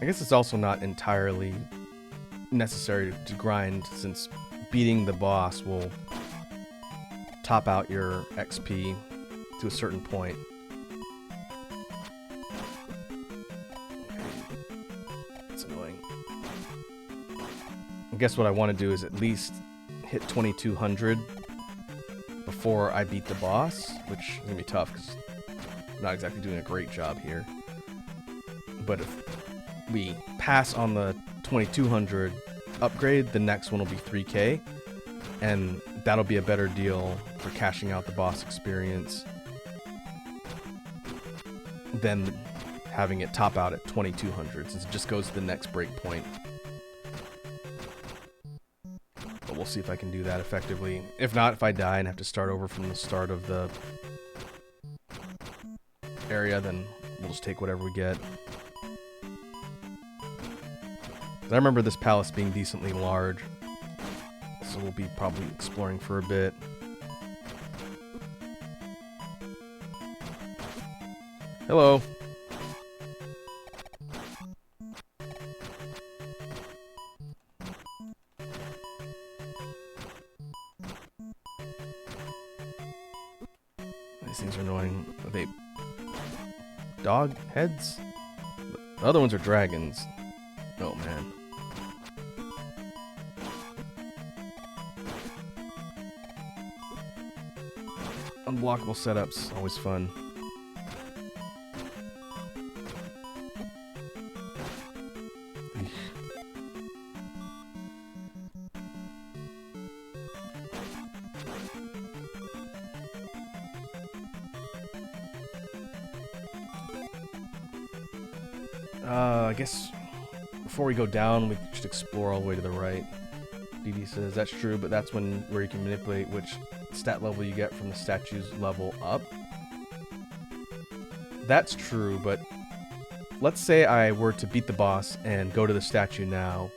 I guess it's also not entirely necessary to grind, since beating the boss will top out your XP to a certain point. It's annoying. I guess what I want to do is at least hit 2200 before I beat the boss, which is going to be tough because I'm not exactly doing a great job here. But if we pass on the 2200 upgrade, the next one will be 3k, and that'll be a better deal for cashing out the boss experience than having it top out at 2200, since it just goes to the next break point. But we'll see if I can do that effectively. If not, if I die and have to start over from the start of the area, then we'll just take whatever we get. I remember this palace being decently large, so we'll be probably exploring for a bit. Hello. These things are annoying. Are they dog heads? The other ones are dragons. Oh man. Unblockable setups, always fun. I guess before we go down, we should explore all the way to the right. DD says that's true, but that's where you can manipulate which stat level you get from the statue's level up. That's true, but let's say I were to beat the boss and go to the statue now.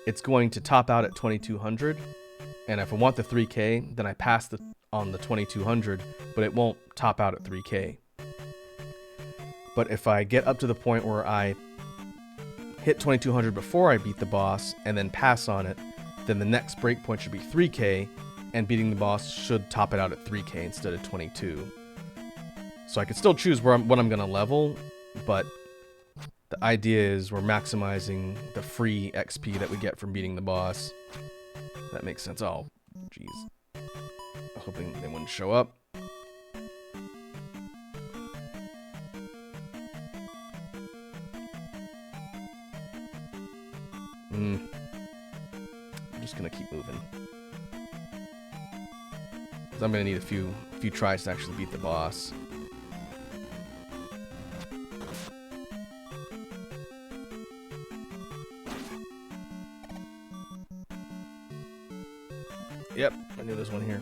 It's going to top out at 2200, and if I want the 3k, then I pass on the 2200, but it won't top out at 3k. But if I get up to the point where I hit 2200 before I beat the boss and then pass on it, then the next breakpoint should be 3k, and beating the boss should top it out at 3k instead of 22. So I could still choose what I'm going to level, but the idea is we're maximizing the free XP that we get from beating the boss. That makes sense. Oh, jeez. I was hoping they wouldn't show up. I'm just going to keep moving. I'm going to need a few tries to actually beat the boss. Yep, I knew there's one here.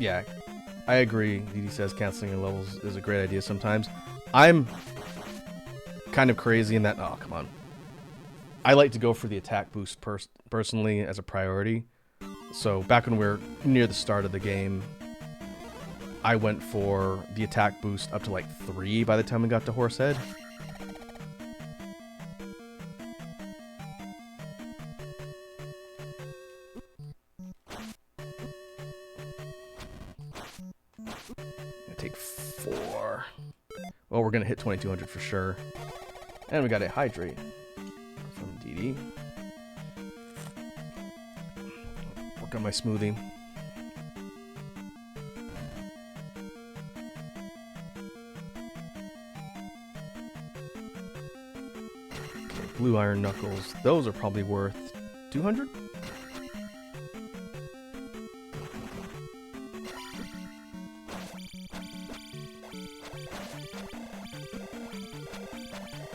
Yeah, I agree. DD says canceling your levels is a great idea sometimes. I'm kind of crazy in that... Oh, come on. I like to go for the attack boost personally as a priority. So back when we were near the start of the game, I went for the attack boost up to like 3 by the time we got to Horsehead. Gonna take 4. Well, we're gonna hit 2200 for sure. And we got a hydrate from DD. Work on my smoothie. Blue iron knuckles. Those are probably worth 200?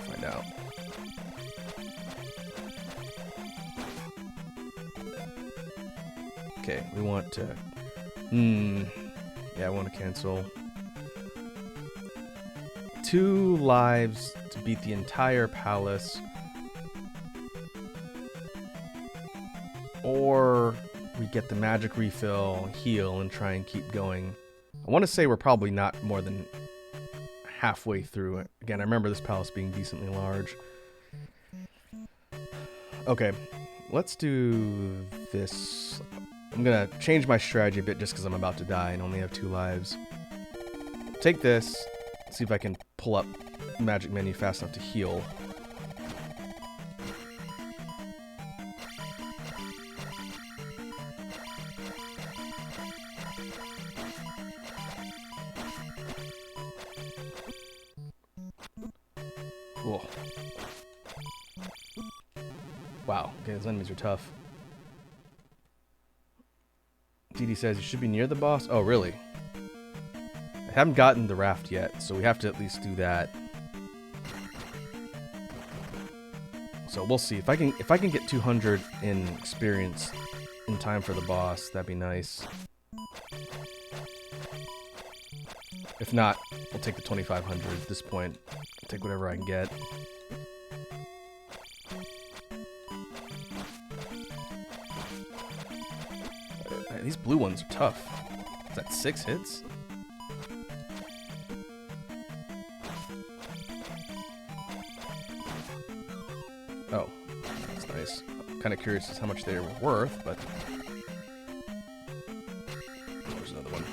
Find out. Okay, we want to... Yeah, I want to cancel. 2 lives to beat the entire palace. Or we get the magic refill, heal, and try and keep going. I want to say we're probably not more than halfway through it. Again, I remember this palace being decently large. Okay, let's do this. I'm going to change my strategy a bit just because I'm about to die and only have 2 lives. Take this, see if I can pull up the magic menu fast enough to heal. Cool. Wow, okay, those enemies are tough. DD says you should be near the boss. Oh, really? I haven't gotten the raft yet, so we have to at least do that. So we'll see. If I can get 200 in experience in time for the boss, that'd be nice. If not, we'll take the 2500 at this point. I'll take whatever I can get. These blue ones are tough. Is that 6 hits? Oh, that's nice. I'm kind of curious as to how much they were worth, but... There's another one.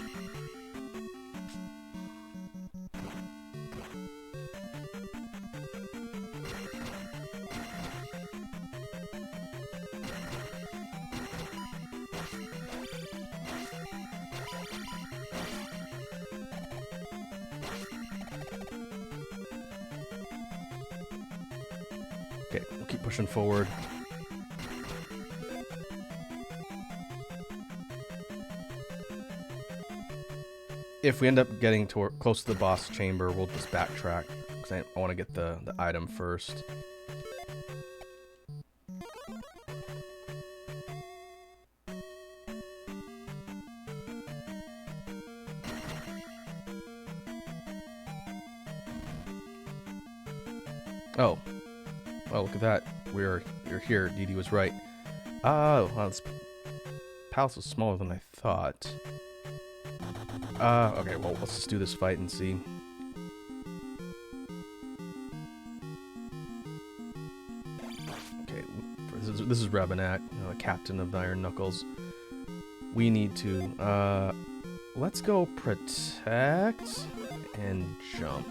Okay, we'll keep pushing forward. if we end up getting close to the boss chamber, we'll just backtrack. Because I want to get the item first. Oh. Oh, look at that. You're here. Dee Dee was right. Oh, well, this palace was smaller than I thought. Okay, well, let's just do this fight and see. Okay, this is Rabanat, the captain of the Iron Knuckles. We need to, let's go protect and jump.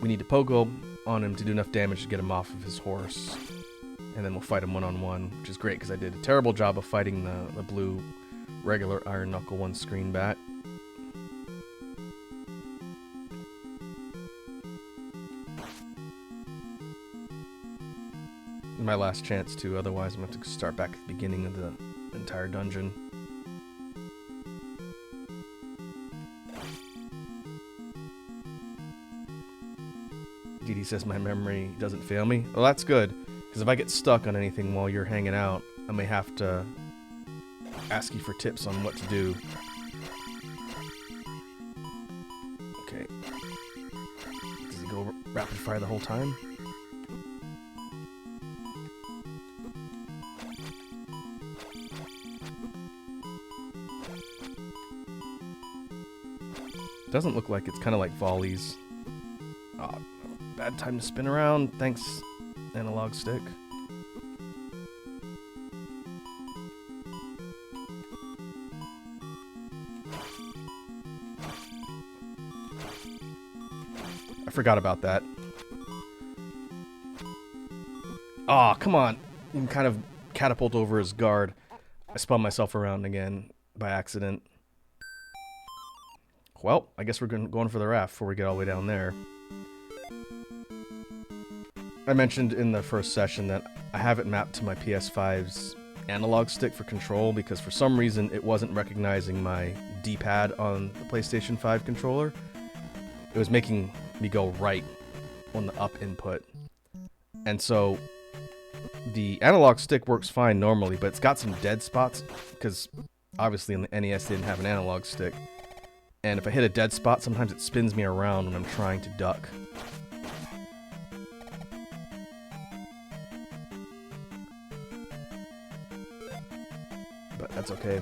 We need to pogo on him to do enough damage to get him off of his horse. And then we'll fight him one-on-one, which is great because I did a terrible job of fighting the blue regular Iron Knuckle one screen bat. My last chance too, otherwise I'm going to have to start back at the beginning of the entire dungeon. Dee Dee says my memory doesn't fail me. Well, that's good, because if I get stuck on anything while you're hanging out, I may have to ask you for tips on what to do. Okay. Does it go rapid fire the whole time? Doesn't look like it's kind of like volleys. Oh, bad time to spin around. Thanks, analog stick. I forgot about that. Aw, oh, come on. You can kind of catapult over his guard. I spun myself around again by accident. Well, I guess we're going for the raft before we get all the way down there. I mentioned in the first session that I have it mapped to my PS5's analog stick for control because for some reason it wasn't recognizing my D-pad on the PlayStation 5 controller. It was making me go right on the up input. And so the analog stick works fine normally, but it's got some dead spots because obviously in the NES they didn't have an analog stick. And if I hit a dead spot, sometimes it spins me around when I'm trying to duck. But that's okay.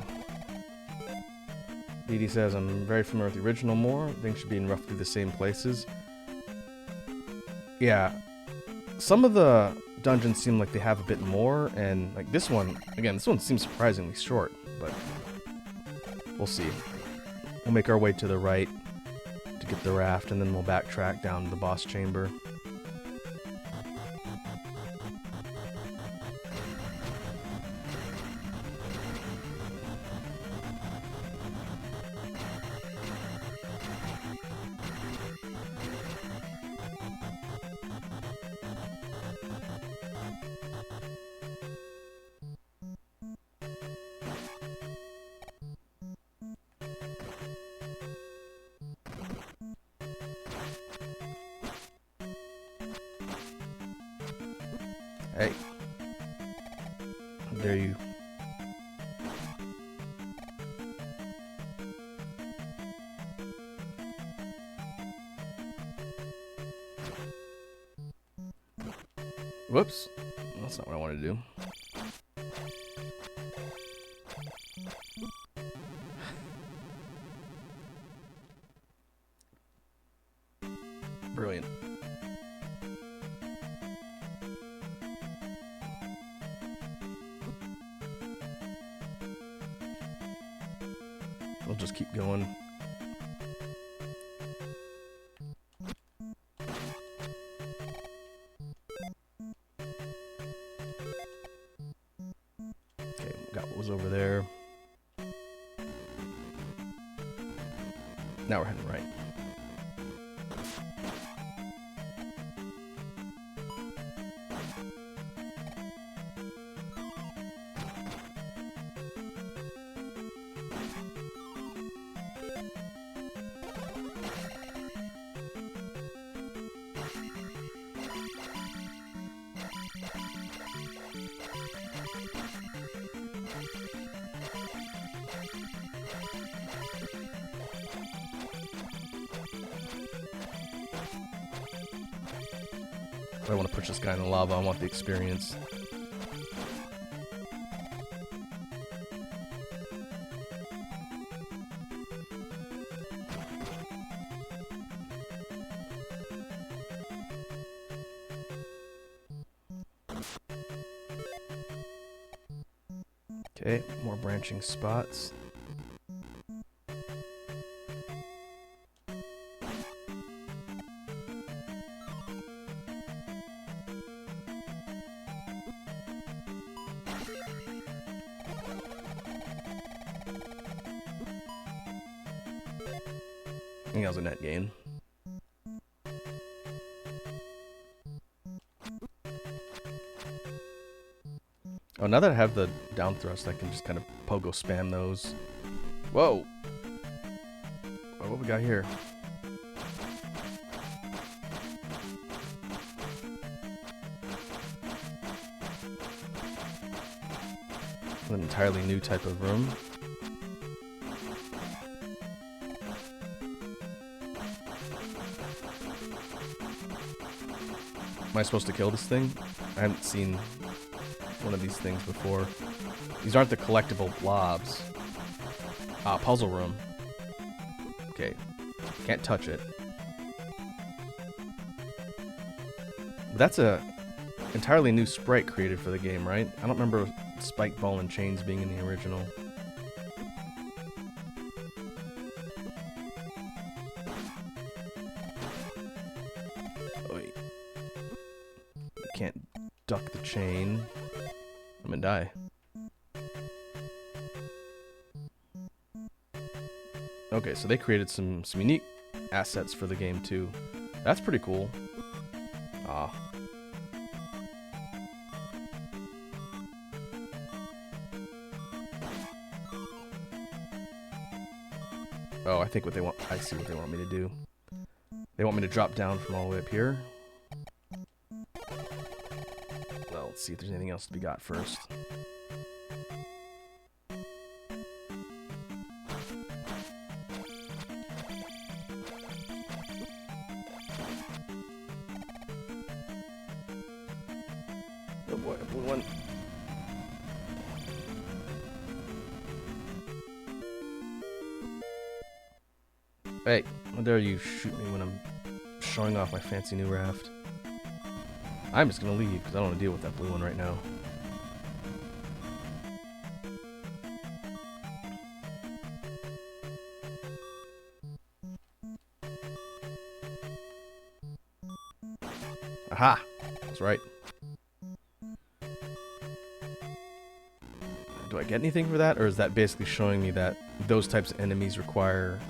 Dee Dee says, I'm very familiar with the original more. Things should be in roughly the same places. Yeah. Some of the dungeons seem like they have a bit more, and like this one, again, this one seems surprisingly short, but we'll see. We'll make our way to the right to get the raft, and then we'll backtrack down to the boss chamber. Hey. How dare you? Whoops. That's not what I wanted to do. Brilliant. We'll just keep going. Okay, got what was over there. Now we're heading right. I want to push this guy in the lava. I want the experience. Okay, more branching spots. I think that was a net gain. Oh, now that I have the down thrust, I can just kind of pogo spam those. Whoa! Oh, what we got here? An entirely new type of room. Am I supposed to kill this thing? I haven't seen one of these things before. These aren't the collectible blobs. Ah, puzzle room. Okay. Can't touch it. That's a entirely new sprite created for the game, right? I don't remember Spike Ball and Chains being in the original. Oh, wait. Can't duck the chain. I'm gonna die. Okay, so they created some unique assets for the game too. That's pretty cool. Ah. Oh, I think what they want. I see what they want me to do. They want me to drop down from all the way up here. Well, let's see if there's anything else to be got first. Oh boy, I blew one. Hey, how dare you shoot me when I'm showing off my fancy new raft? I'm just gonna leave because I don't want to deal with that blue one right now. Aha! That's right. Do I get anything for that, or is that basically showing me that those types of enemies require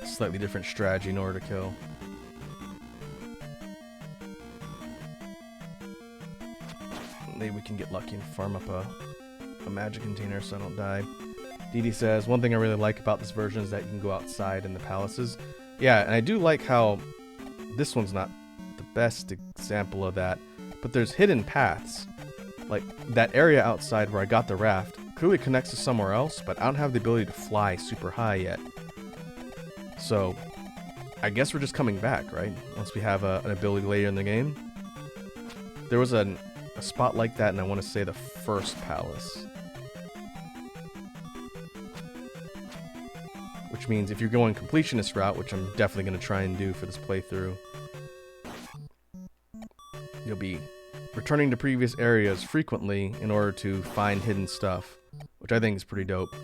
a slightly different strategy in order to kill? Maybe we can get lucky and farm up a magic container so I don't die. Didi says, one thing I really like about this version is that you can go outside in the palaces. Yeah, and I do like how this one's not the best example of that, but there's hidden paths. Like, that area outside where I got the raft clearly connects to somewhere else, but I don't have the ability to fly super high yet. So, I guess we're just coming back, right? Once we have an ability later in the game. There was a spot like that, and I want to say the first palace. Which means if you're going completionist route, which I'm definitely going to try and do for this playthrough, you'll be returning to previous areas frequently in order to find hidden stuff, which I think is pretty dope.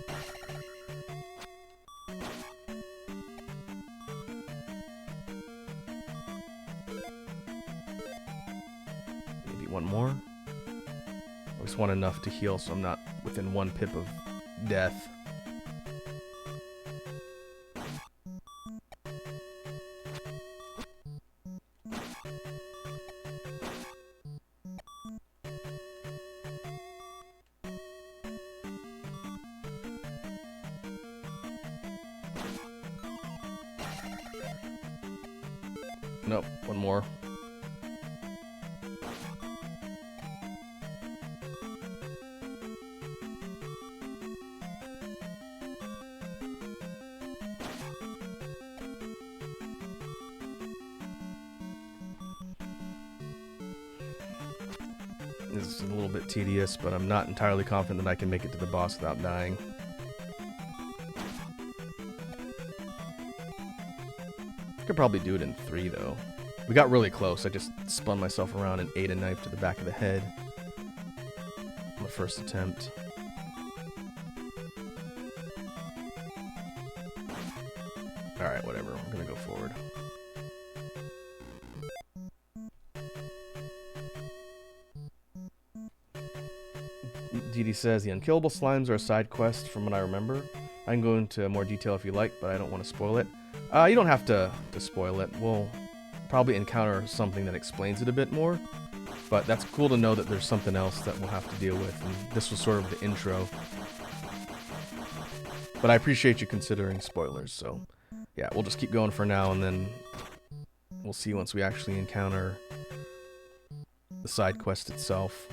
Maybe one more. I just want enough to heal so I'm not within one pip of death. Nope, one more. is a little bit tedious, but I'm not entirely confident that I can make it to the boss without dying. I could probably do it in 3, though. We got really close. I just spun myself around and ate a knife to the back of the head on the first attempt. Alright, whatever. I'm gonna go forward. DD says, the unkillable slimes are a side quest from what I remember. I can go into more detail if you like, but I don't want to spoil it. You don't have to spoil it. We'll probably encounter something that explains it a bit more, but that's cool to know that there's something else that we'll have to deal with, and this was sort of the intro. But I appreciate you considering spoilers, so yeah, we'll just keep going for now, and then we'll see once we actually encounter the side quest itself.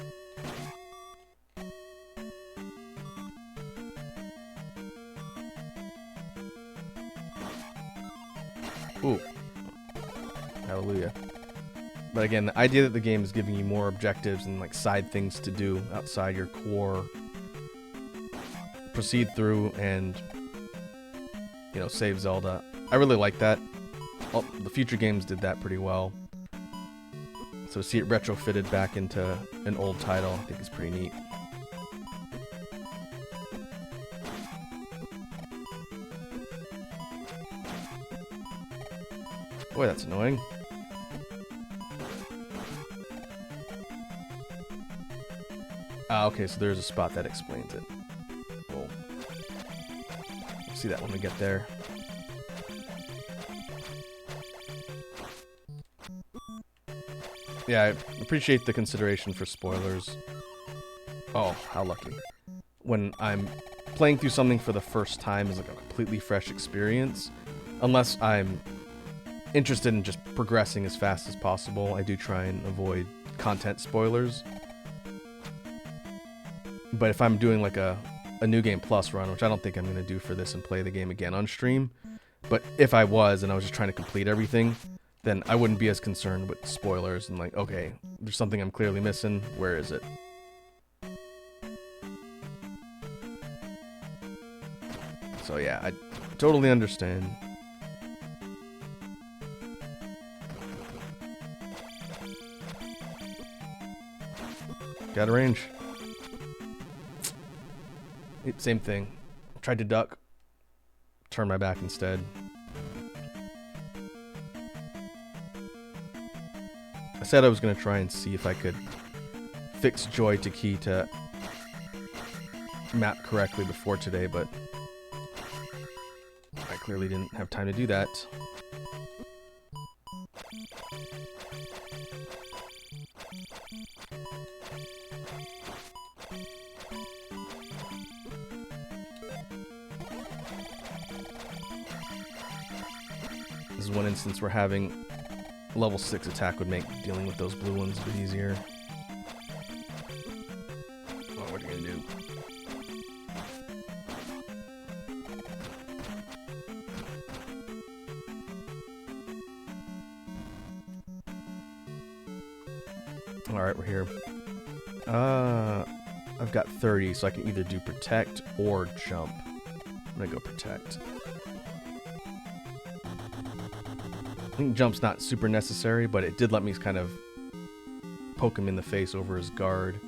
Ooh. Hallelujah. But again, the idea that the game is giving you more objectives and like side things to do outside your core, proceed through and, you know, save Zelda. I really like that. Well, the future games did that pretty well. So to see it retrofitted back into an old title, I think is pretty neat. Boy, that's annoying. Ah, okay, so there's a spot that explains it. We'll see that when we get there. Yeah, I appreciate the consideration for spoilers. Oh, how lucky. When I'm playing through something for the first time is like a completely fresh experience. Unless I'm interested in just progressing as fast as possible, I do try and avoid content spoilers. But if I'm doing like a New Game Plus run, which I don't think I'm going to do for this and play the game again on stream, but if I was and I was just trying to complete everything, then I wouldn't be as concerned with spoilers and like, okay, there's something I'm clearly missing, where is it? So yeah, I totally understand. Got a range. Same thing. Tried to duck. Turned my back instead. I said I was going to try and see if I could fix Joy to Key to map correctly before today, but I clearly didn't have time to do that. This is one instance where having level 6 attack would make dealing with those blue ones a bit easier. Oh, what are you gonna do? Alright, we're here. I've got 30, so I can either do protect or jump. I'm gonna go protect. I think jump's not super necessary, but it did let me kind of poke him in the face over his guard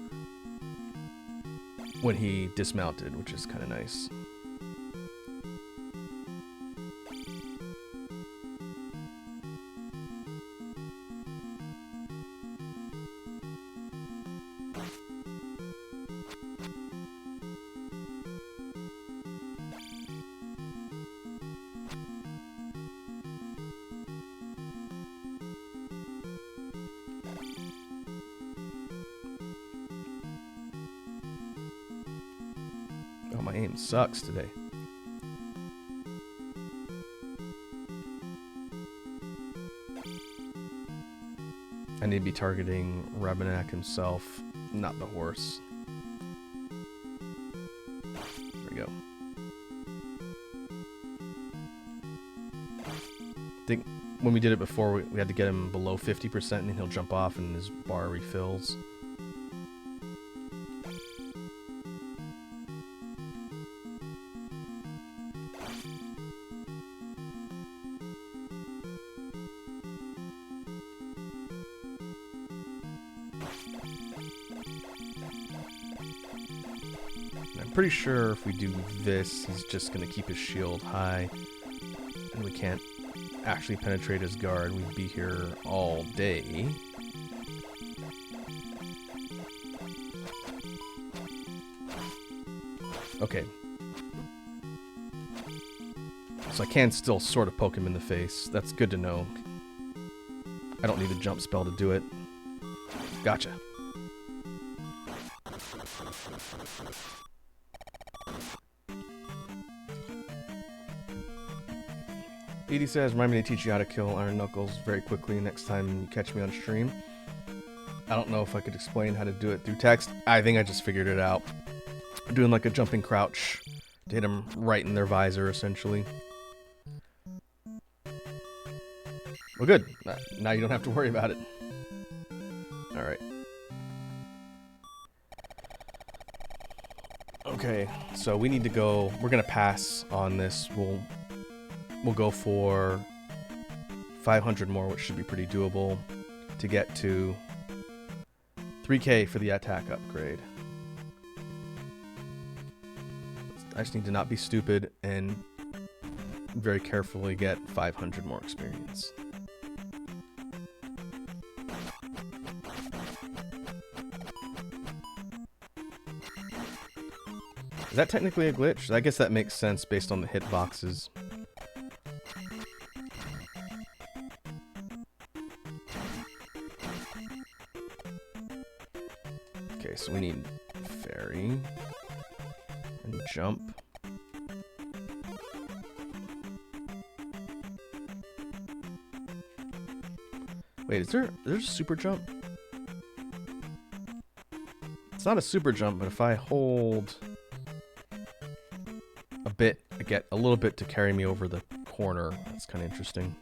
when he dismounted, which is kind of nice. Oh, my aim sucks today. I need to be targeting Rabanak himself, not the horse. There we go. I think when we did it before, we had to get him below 50% and then he'll jump off and his bar refills. I'm pretty sure if we do this, he's just going to keep his shield high. And we can't actually penetrate his guard. We'd be here all day. Okay. So I can still sort of poke him in the face. That's good to know. I don't need a jump spell to do it. Gotcha. Edie says, remind me to teach you how to kill Iron Knuckles very quickly next time you catch me on stream. I don't know if I could explain how to do it through text. I think I just figured it out. Doing like a jumping crouch to hit him right in their visor, essentially. Well, good. Now you don't have to worry about it. Alright. Okay, so we need to go... We're gonna pass on this. We'll go for 500 more, which should be pretty doable, to get to 3k for the attack upgrade. I just need to not be stupid and very carefully get 500 more experience. Is that technically a glitch? I guess that makes sense based on the hitboxes. Okay, so we need fairy and jump. Wait, is there a super jump? It's not a super jump, but if I hold a bit, I get a little bit to carry me over the corner. That's kind of interesting.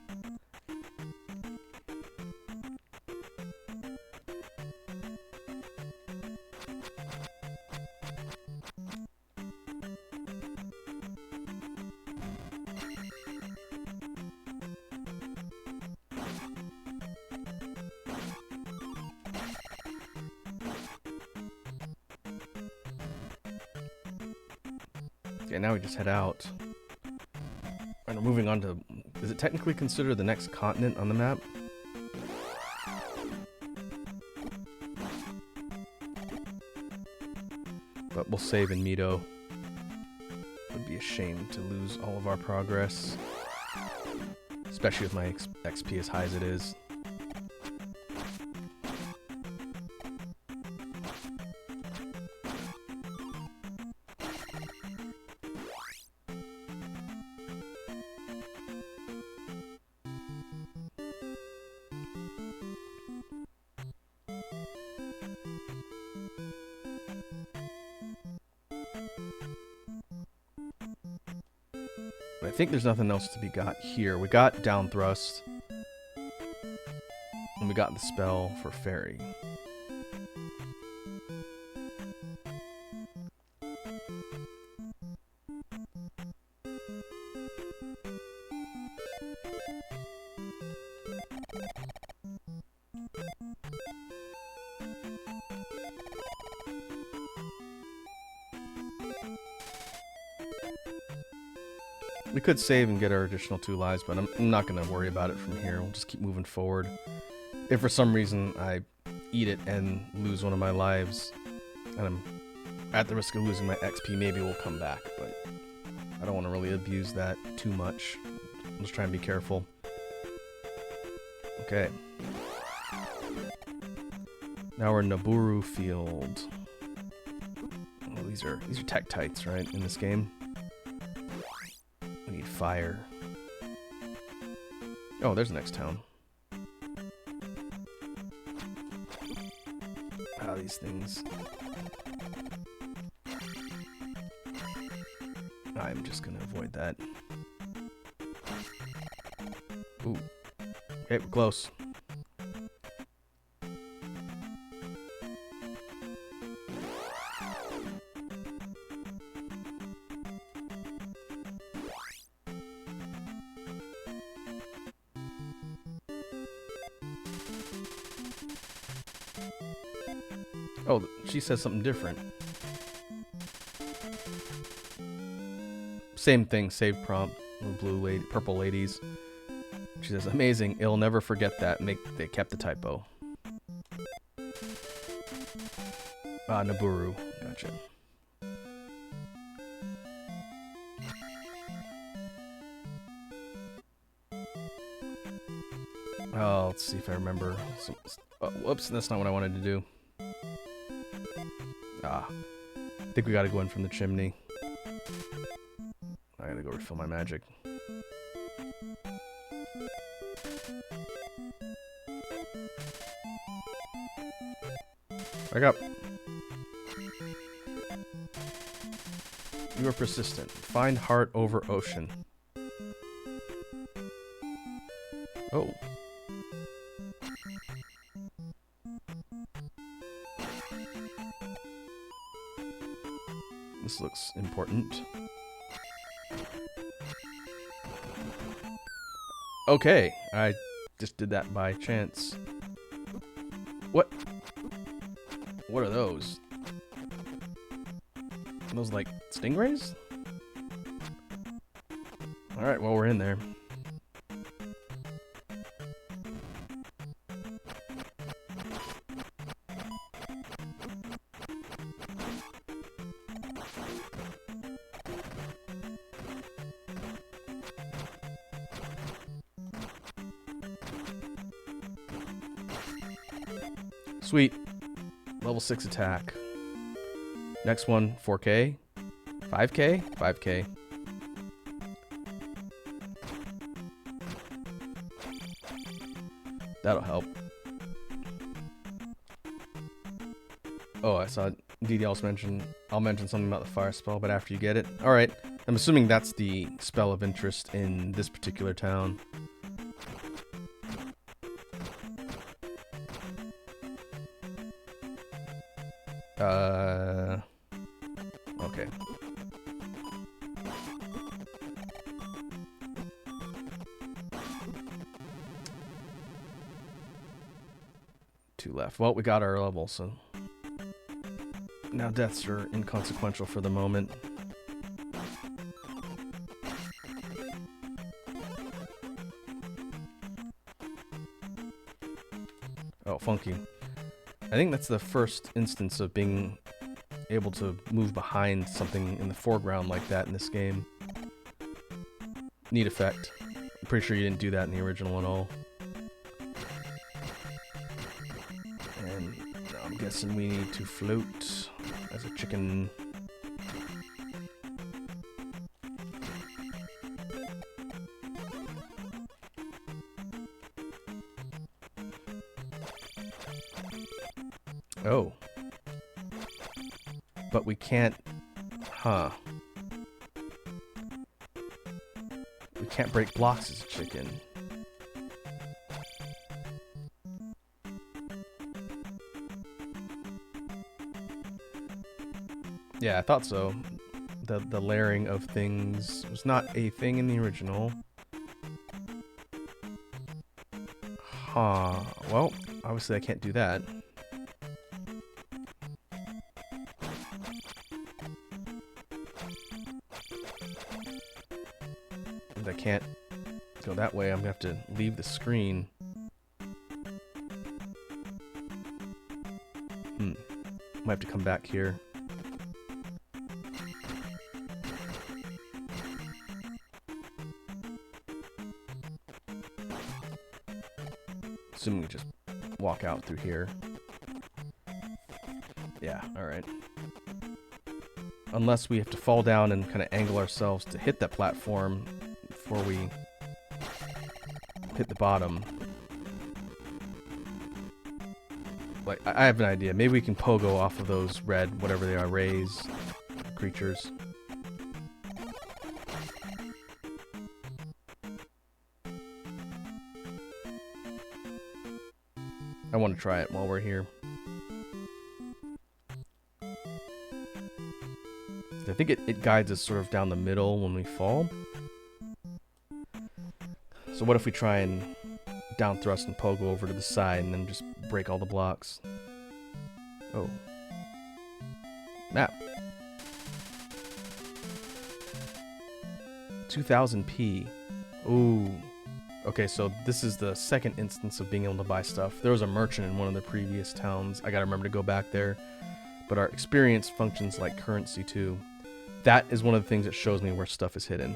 Okay, now we just head out. And we're moving on to... Is it technically considered the next continent on the map? But we'll save in Mito. It would be a shame to lose all of our progress. Especially with my XP as high as it is. I think there's nothing else to be got here. We got down thrust. And we got the spell for fairy. We could save and get our additional 2 lives, but I'm not going to worry about it from here. We'll just keep moving forward. If for some reason I eat it and lose one of my lives, and I'm at the risk of losing my XP, maybe we'll come back, but I don't want to really abuse that too much. I'm just trying to be careful. Okay. Now we're in Naburu Field. Oh, these are Tektites, right, in this game? We need fire. Oh, there's the next town. Ah, these things. I'm just gonna avoid that. Ooh. Okay, we're close. Oh, she says something different. Same thing, save prompt. Blue lady, purple ladies. She says, amazing, it'll never forget that. They kept the typo. Ah, Naburu. Gotcha. Oh, let's see if I remember. Oh, whoops, that's not what I wanted to do. Ah. I think we gotta go in from the chimney. I gotta go refill my magic. Back up. You are persistent. Find heart over ocean. Oh. This looks important. Okay, I just did that by chance. What? What are those? Are those like stingrays? Alright, well, we're in there. Sweet. Level 6 attack. Next one, 4K. 5K? 5K. That'll help. Oh, I saw DDL's mention. I'll mention something about the fire spell, but after you get it. Alright. I'm assuming that's the spell of interest in this particular town. Okay. 2 left. Well, we got our level, so now deaths are inconsequential for the moment. Oh, funky. I think that's the first instance of being able to move behind something in the foreground like that in this game. Neat effect. I'm pretty sure you didn't do that in the original at all. And now I'm guessing we need to float as a chicken. Oh. But we can't... Huh. We can't break blocks as a chicken. Yeah, I thought so. The layering of things was not a thing in the original. Huh. Well, obviously I can't do that. I can't go that way. I'm gonna have to leave the screen. Might have to come back here. Assuming we just walk out through here. Yeah, alright. Unless we have to fall down and kind of angle ourselves to hit that platform before we hit the bottom. Like, I have an idea. Maybe we can pogo off of those red, whatever they are, rays, creatures. I want to try it while we're here. I think it guides us sort of down the middle when we fall. So what if we try and down thrust and pogo over to the side and then just break all the blocks? Oh. Map. 2000p. Ooh. Okay, so this is the second instance of being able to buy stuff. There was a merchant in one of the previous towns. I gotta remember to go back there. But our experience functions like currency too. That is one of the things that shows me where stuff is hidden.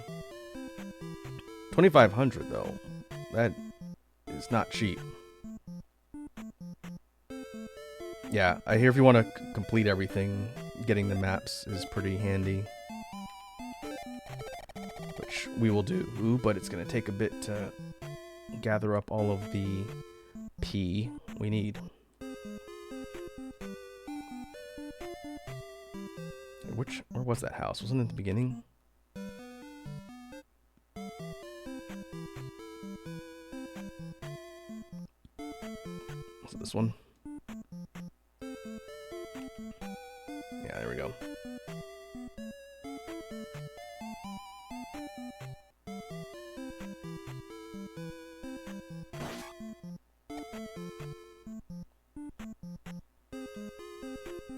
2,500 though. That is not cheap. Yeah, I hear if you want to complete everything, getting the maps is pretty handy. Which we will do, but it's going to take a bit to gather up all of the P we need. Where was that house? Wasn't it at the beginning? Was it this one? Yeah, there we go.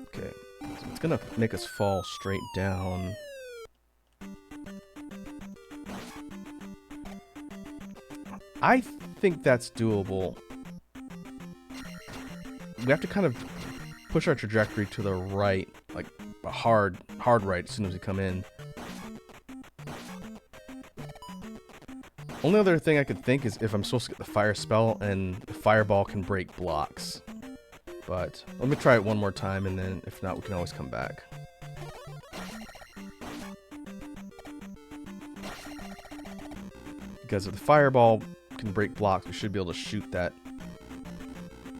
Okay, so it's gonna make us fall straight down. I think that's doable. We have to kind of push our trajectory to the right, like a hard right as soon as we come in. Only other thing I could think is if I'm supposed to get the fire spell and the fireball can break blocks. But let me try it one more time, and then if not, we can always come back. Because if the fireball can break blocks, we should be able to shoot that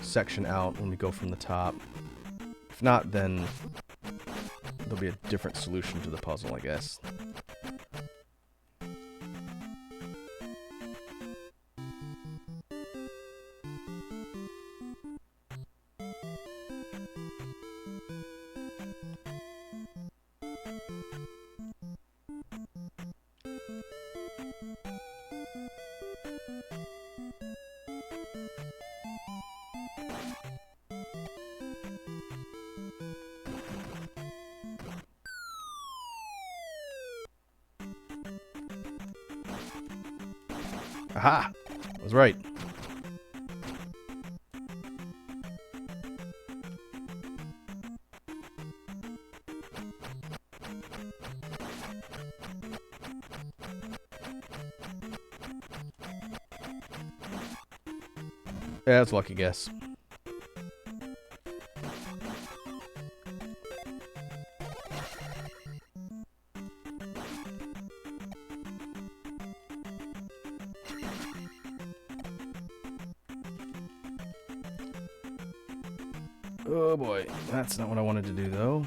section out when we go from the top. If not, then there'll be a different solution to the puzzle, I guess. Aha! I was right. Yeah, that's a lucky guess. Oh boy, that's not what I wanted to do though.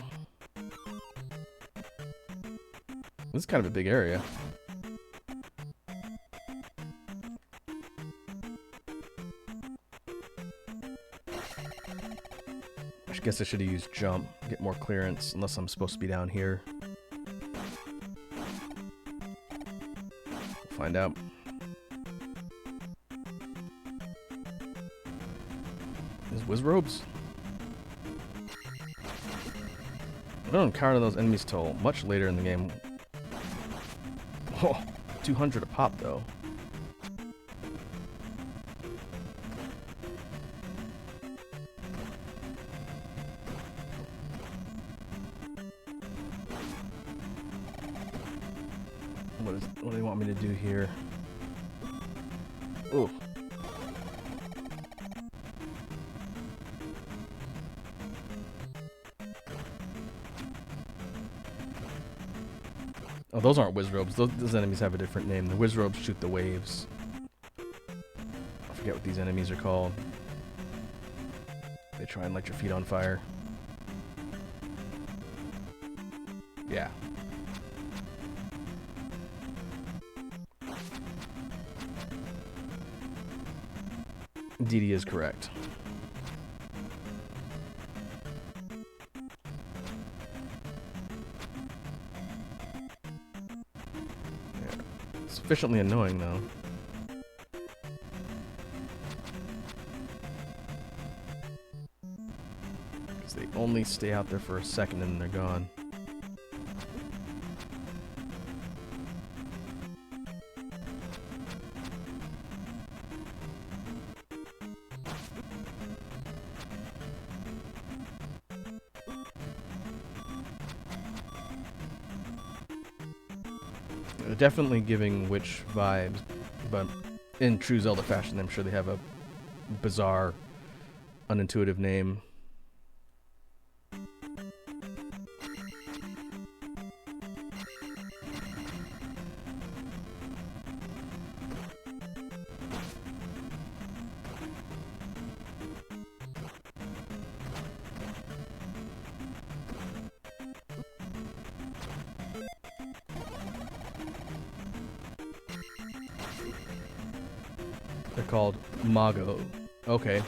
This is kind of a big area. I guess I should have used jump, get more clearance, unless I'm supposed to be down here. We'll find out. There's Wizrobes. I don't encounter those enemies till much later in the game. Oh, 200 a pop though. What do they want me to do here? Ooh. Oh, those aren't Wizrobes. Those enemies have a different name. The Wizrobes shoot the waves. I forget what these enemies are called. They try and light your feet on fire. Yeah. DD is correct. Yeah. Sufficiently annoying though. Because they only stay out there for a second and then they're gone. Definitely giving witch vibes, but in true Zelda fashion, I'm sure they have a bizarre, unintuitive name. They're called Mago. Okay.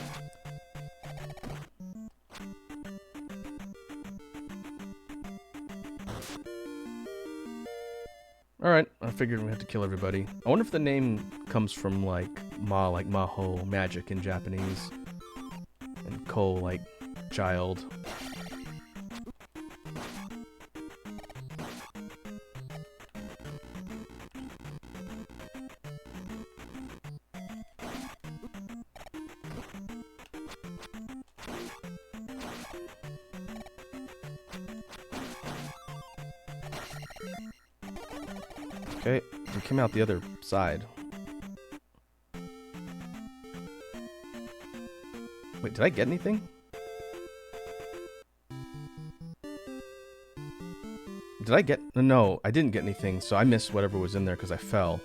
Alright, I figured we had to kill everybody. I wonder if the name comes from like Maho, magic in Japanese. And Ko, like child. Okay, we came out the other side. Wait, did I get anything? Did I get... No, I didn't get anything, so I missed whatever was in there because I fell.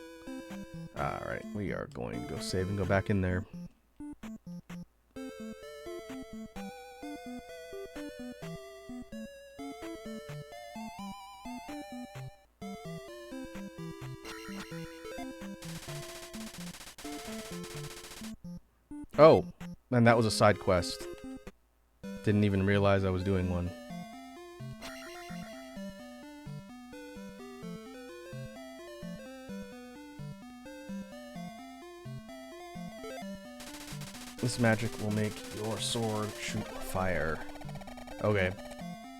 Alright, we are going to go save and go back in there. Oh, and that was a side quest. Didn't even realize I was doing one. This magic will make your sword shoot fire. Okay.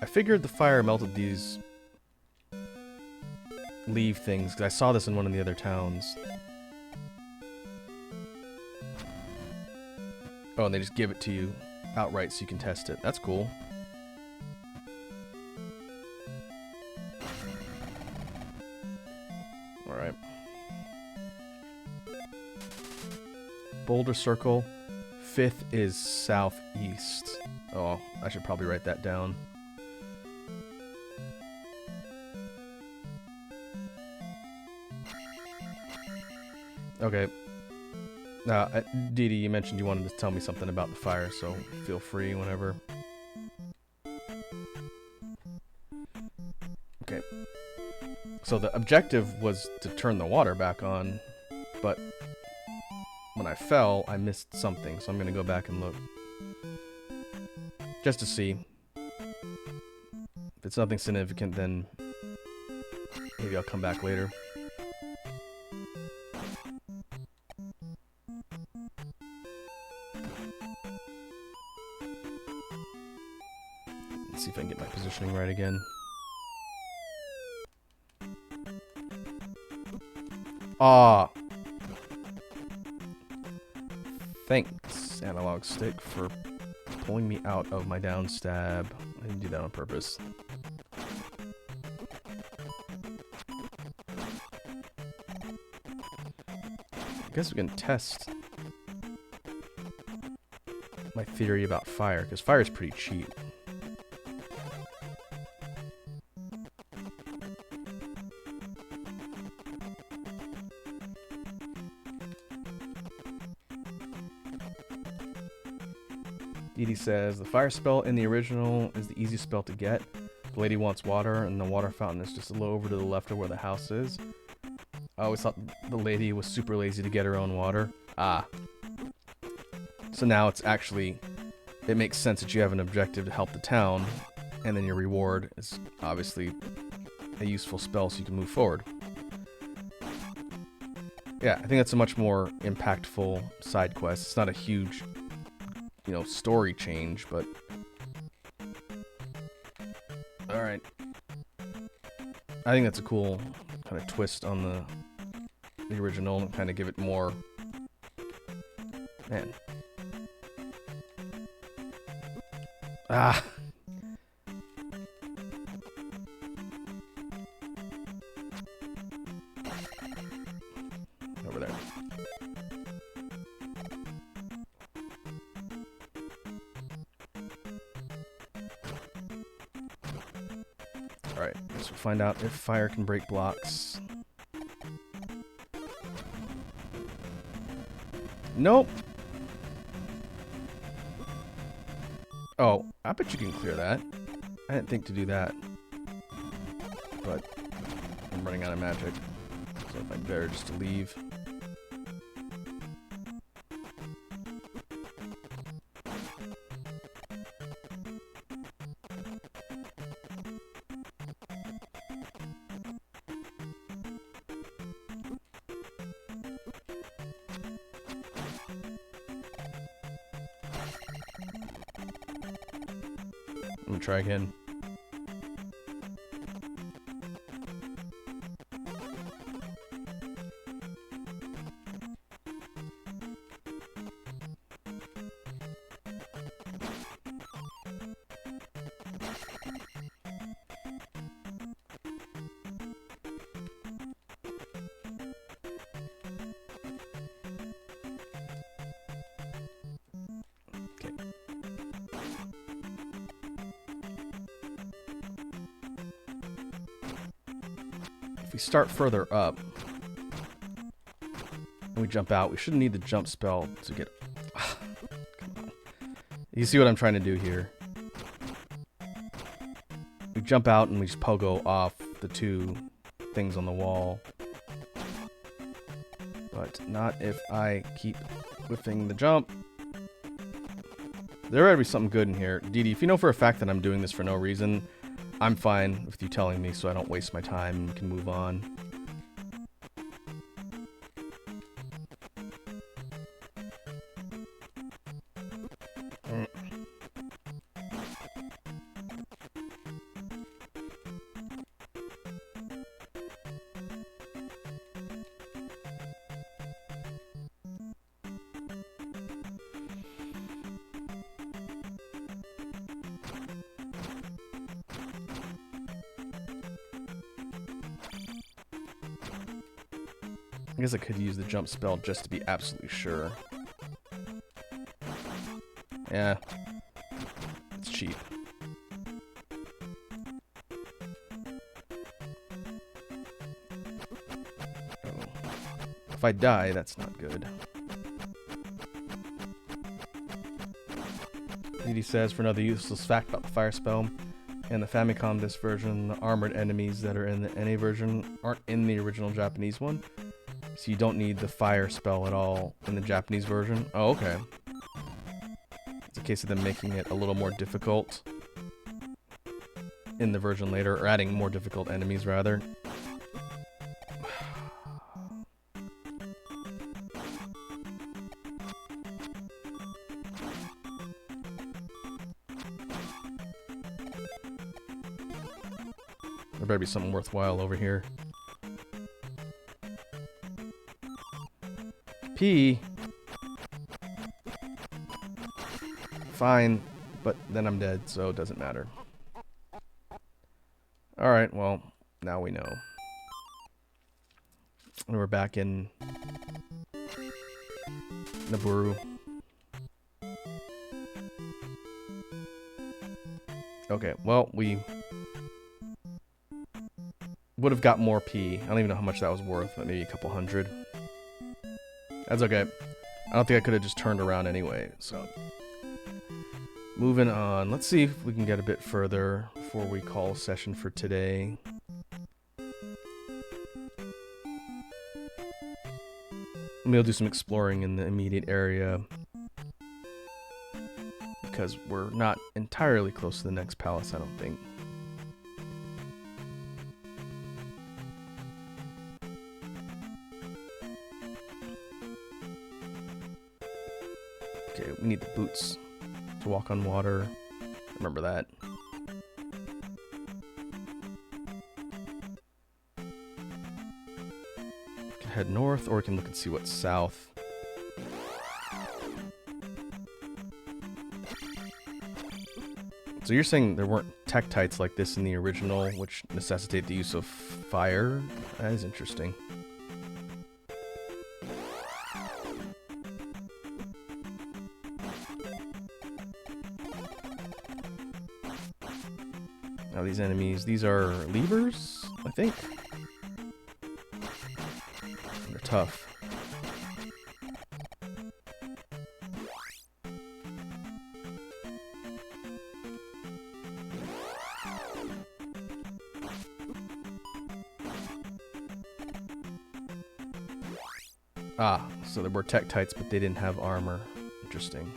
I figured the fire melted these leaf things, because I saw this in one of the other towns. Oh, and they just give it to you outright so you can test it. That's cool. Alright. Boulder Circle. 5th is southeast. Oh, I should probably write that down. Okay. Dee Dee, you mentioned you wanted to tell me something about the fire, so feel free whenever. Okay. So the objective was to turn the water back on, but when I fell, I missed something, so I'm going to go back and look. Just to see. If it's nothing significant, then maybe I'll come back later. Let's see if I can get my positioning right again. Ah! Thanks, analog stick, for pulling me out of my down stab. I didn't do that on purpose. I guess we can test my theory about fire, because fire is pretty cheap. Edie says, the fire spell in the original is the easiest spell to get. The lady wants water, and the water fountain is just a little over to the left of where the house is. I always thought the lady was super lazy to get her own water. Ah. So now it's actually... It makes sense that you have an objective to help the town, and then your reward is obviously a useful spell so you can move forward. Yeah, I think that's a much more impactful side quest. It's not a huge... story change, but... Alright. I think that's a cool kind of twist on the original, and kind of give it more... Man. Ah! Alright, so we'll find out if fire can break blocks. Nope. Oh, I bet you can clear that. I didn't think to do that. But I'm running out of magic. So if I'd better just to leave. I'm gonna try again. If we start further up and we jump out, we shouldn't need the jump spell to get... Come on. You see what I'm trying to do here? We jump out and we just pogo off the two things on the wall. But not if I keep whiffing the jump. There better be something good in here. Dee Dee, if you know for a fact that I'm doing this for no reason, I'm fine with you telling me so I don't waste my time and can move on. I guess I could use the jump spell just to be absolutely sure. Yeah. It's cheap. Oh. If I die, that's not good. Didi says, for another useless fact about the fire spell, in the Famicom Disc version, the armored enemies that are in the NA version aren't in the original Japanese one. So you don't need the fire spell at all in the Japanese version. Oh, okay. It's a case of them making it a little more difficult in the version later, or adding more difficult enemies, rather. There better be something worthwhile over here. P. Fine, but then I'm dead, so it doesn't matter. Alright, well, now we know. And we're back in Naburu. Okay, well, we would have got more P. I don't even know how much that was worth, but maybe a couple hundred. That's okay. I don't think I could have just turned around anyway, so. Moving on. Let's see if we can get a bit further before we call a session for today. Maybe I'll do some exploring in the immediate area, because we're not entirely close to the next palace, I don't think. Okay, we need the boots to walk on water. Remember that. We can head north, or we can look and see what's south. So you're saying there weren't tektites like this in the original, which necessitate the use of fire? That is interesting. These enemies, these are levers, I think. They're tough. Ah, so there were Tektites, but they didn't have armor. Interesting.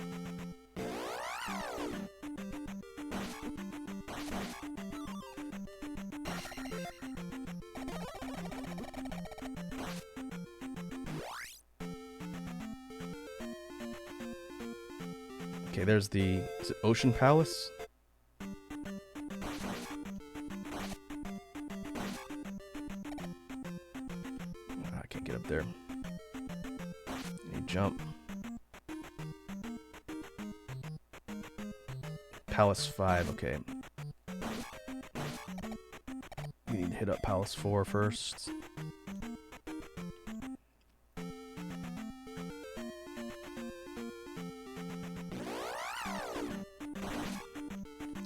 Okay, there's the... is it Ocean Palace? I can't get up there. Jump. Palace 5, okay. We need to hit up Palace 4 first.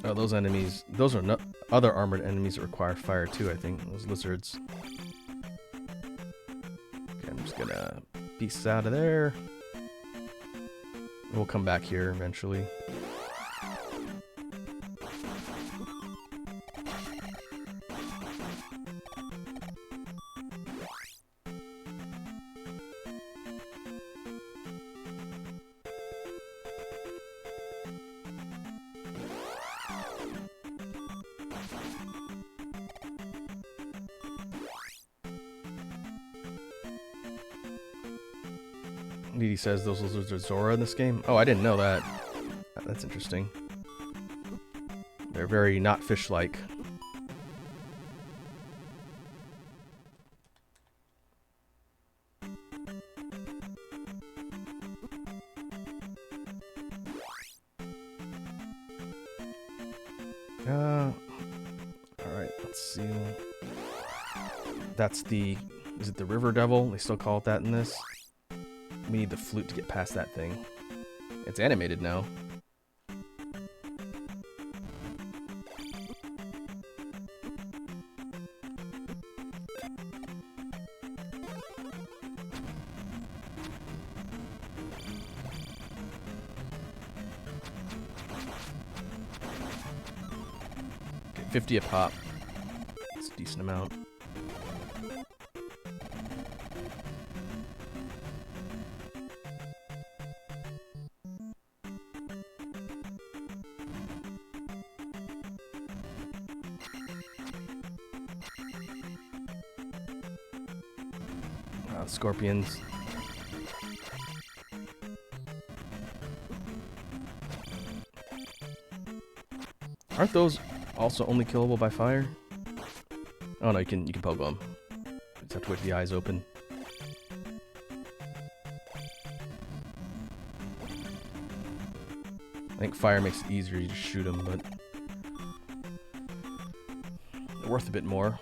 Oh, those enemies, those are other armored enemies that require fire too, I think. Those lizards. Okay, I'm just gonna piece out of there. We'll come back here eventually. He says those lizards are Zora in this game. Oh, I didn't know that. That's interesting. They're very not fish-like. Alright, let's see. That's the... is it the River Devil? They still call it that in this? We need the flute to get past that thing. It's animated now. Okay, 50 a pop. That's a decent amount. Scorpions. Aren't those also only killable by fire? Oh no, you can poke them. You just have to wait till the eyes open. I think fire makes it easier, you just shoot them, but they're worth a bit more.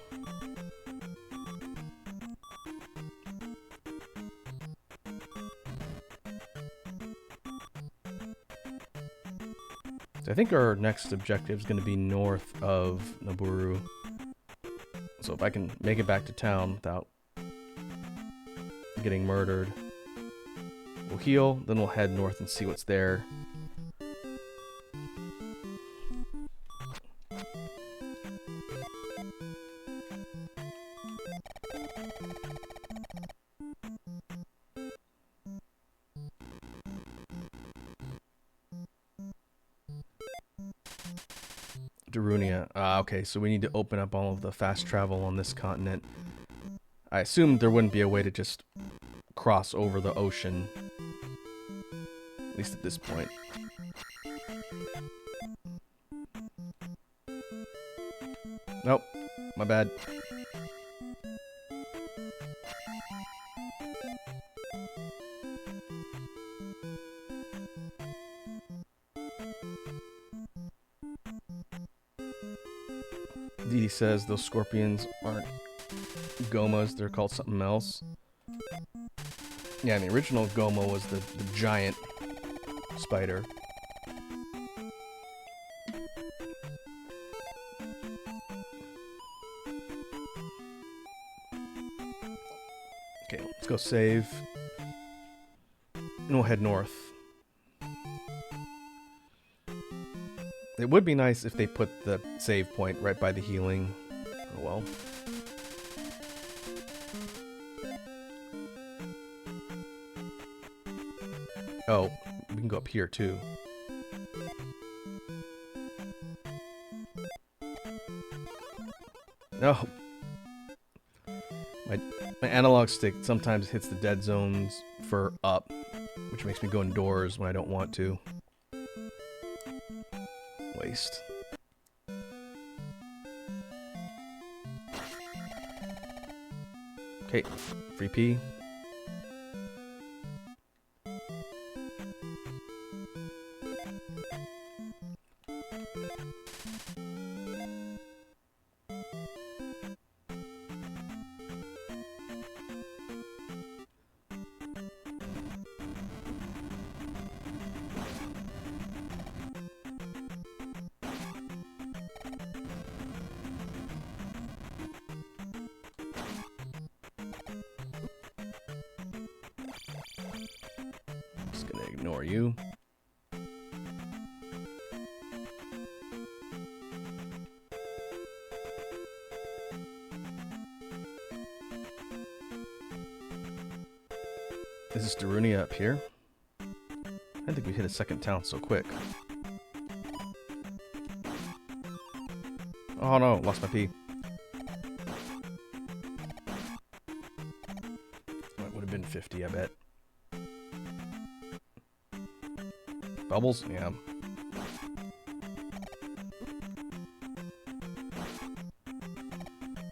I think our next objective is going to be north of Naburu. So if I can make it back to town without getting murdered, we'll heal, then we'll head north and see what's there. Darunia. Okay, so we need to open up all of the fast travel on this continent. I assumed there wouldn't be a way to just cross over the ocean. At least at this point. Nope. My bad. Didi says those scorpions aren't gomas, they're called something else. Yeah, the original goma was the giant spider. Okay, let's go save. And we'll head north. It would be nice if they put the save point right by the healing. Oh well. Oh, we can go up here too. No. My analog stick sometimes hits the dead zones for up, which makes me go indoors when I don't want to. Waste. Okay, free P. Just gonna ignore you. Is this Darunia up here? I didn't think we hit a second town so quick. Oh no, lost my P. That would have been 50, I bet. Bubbles? Yeah.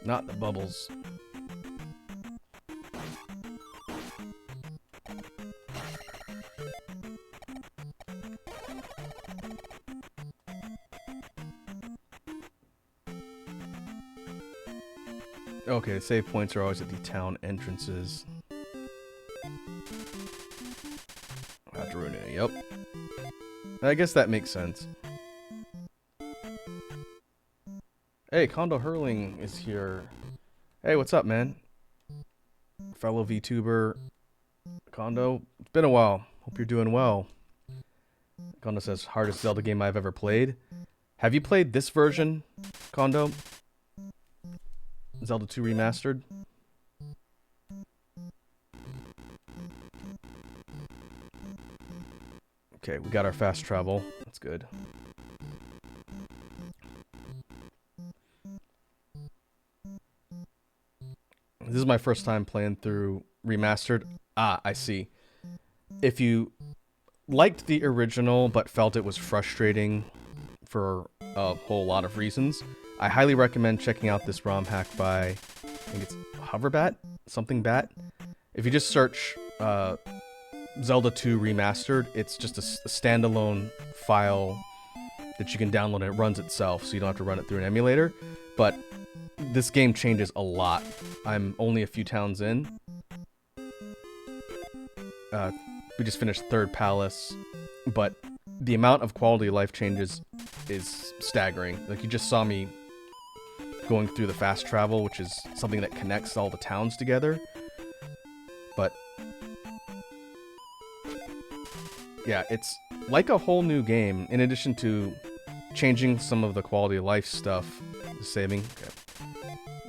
Not the bubbles. Okay, save points are always at the town entrances. Darunia, yep. I guess that makes sense. Hey, Kondo Hurling is here. Hey, what's up, man? Fellow VTuber Kondo. It's been a while. Hope you're doing well. Kondo says, hardest Zelda game I've ever played. Have you played this version, Kondo? Zelda 2 Remastered? Okay, we got our fast travel. That's good. This is my first time playing through Remastered. Ah, I see. If you liked the original but felt it was frustrating for a whole lot of reasons, I highly recommend checking out this ROM hack by, I think it's Hoverbat? Something Bat? If you just search Zelda 2 Remastered, it's just a standalone file that you can download and it runs itself, so you don't have to run it through an emulator. But this game changes a lot. I'm only a few towns in. We just finished Third Palace, but the amount of quality of life changes is staggering. Like, you just saw me going through the fast travel, which is something that connects all the towns together. But yeah, it's like a whole new game, in addition to changing some of the quality of life stuff. Saving. Okay.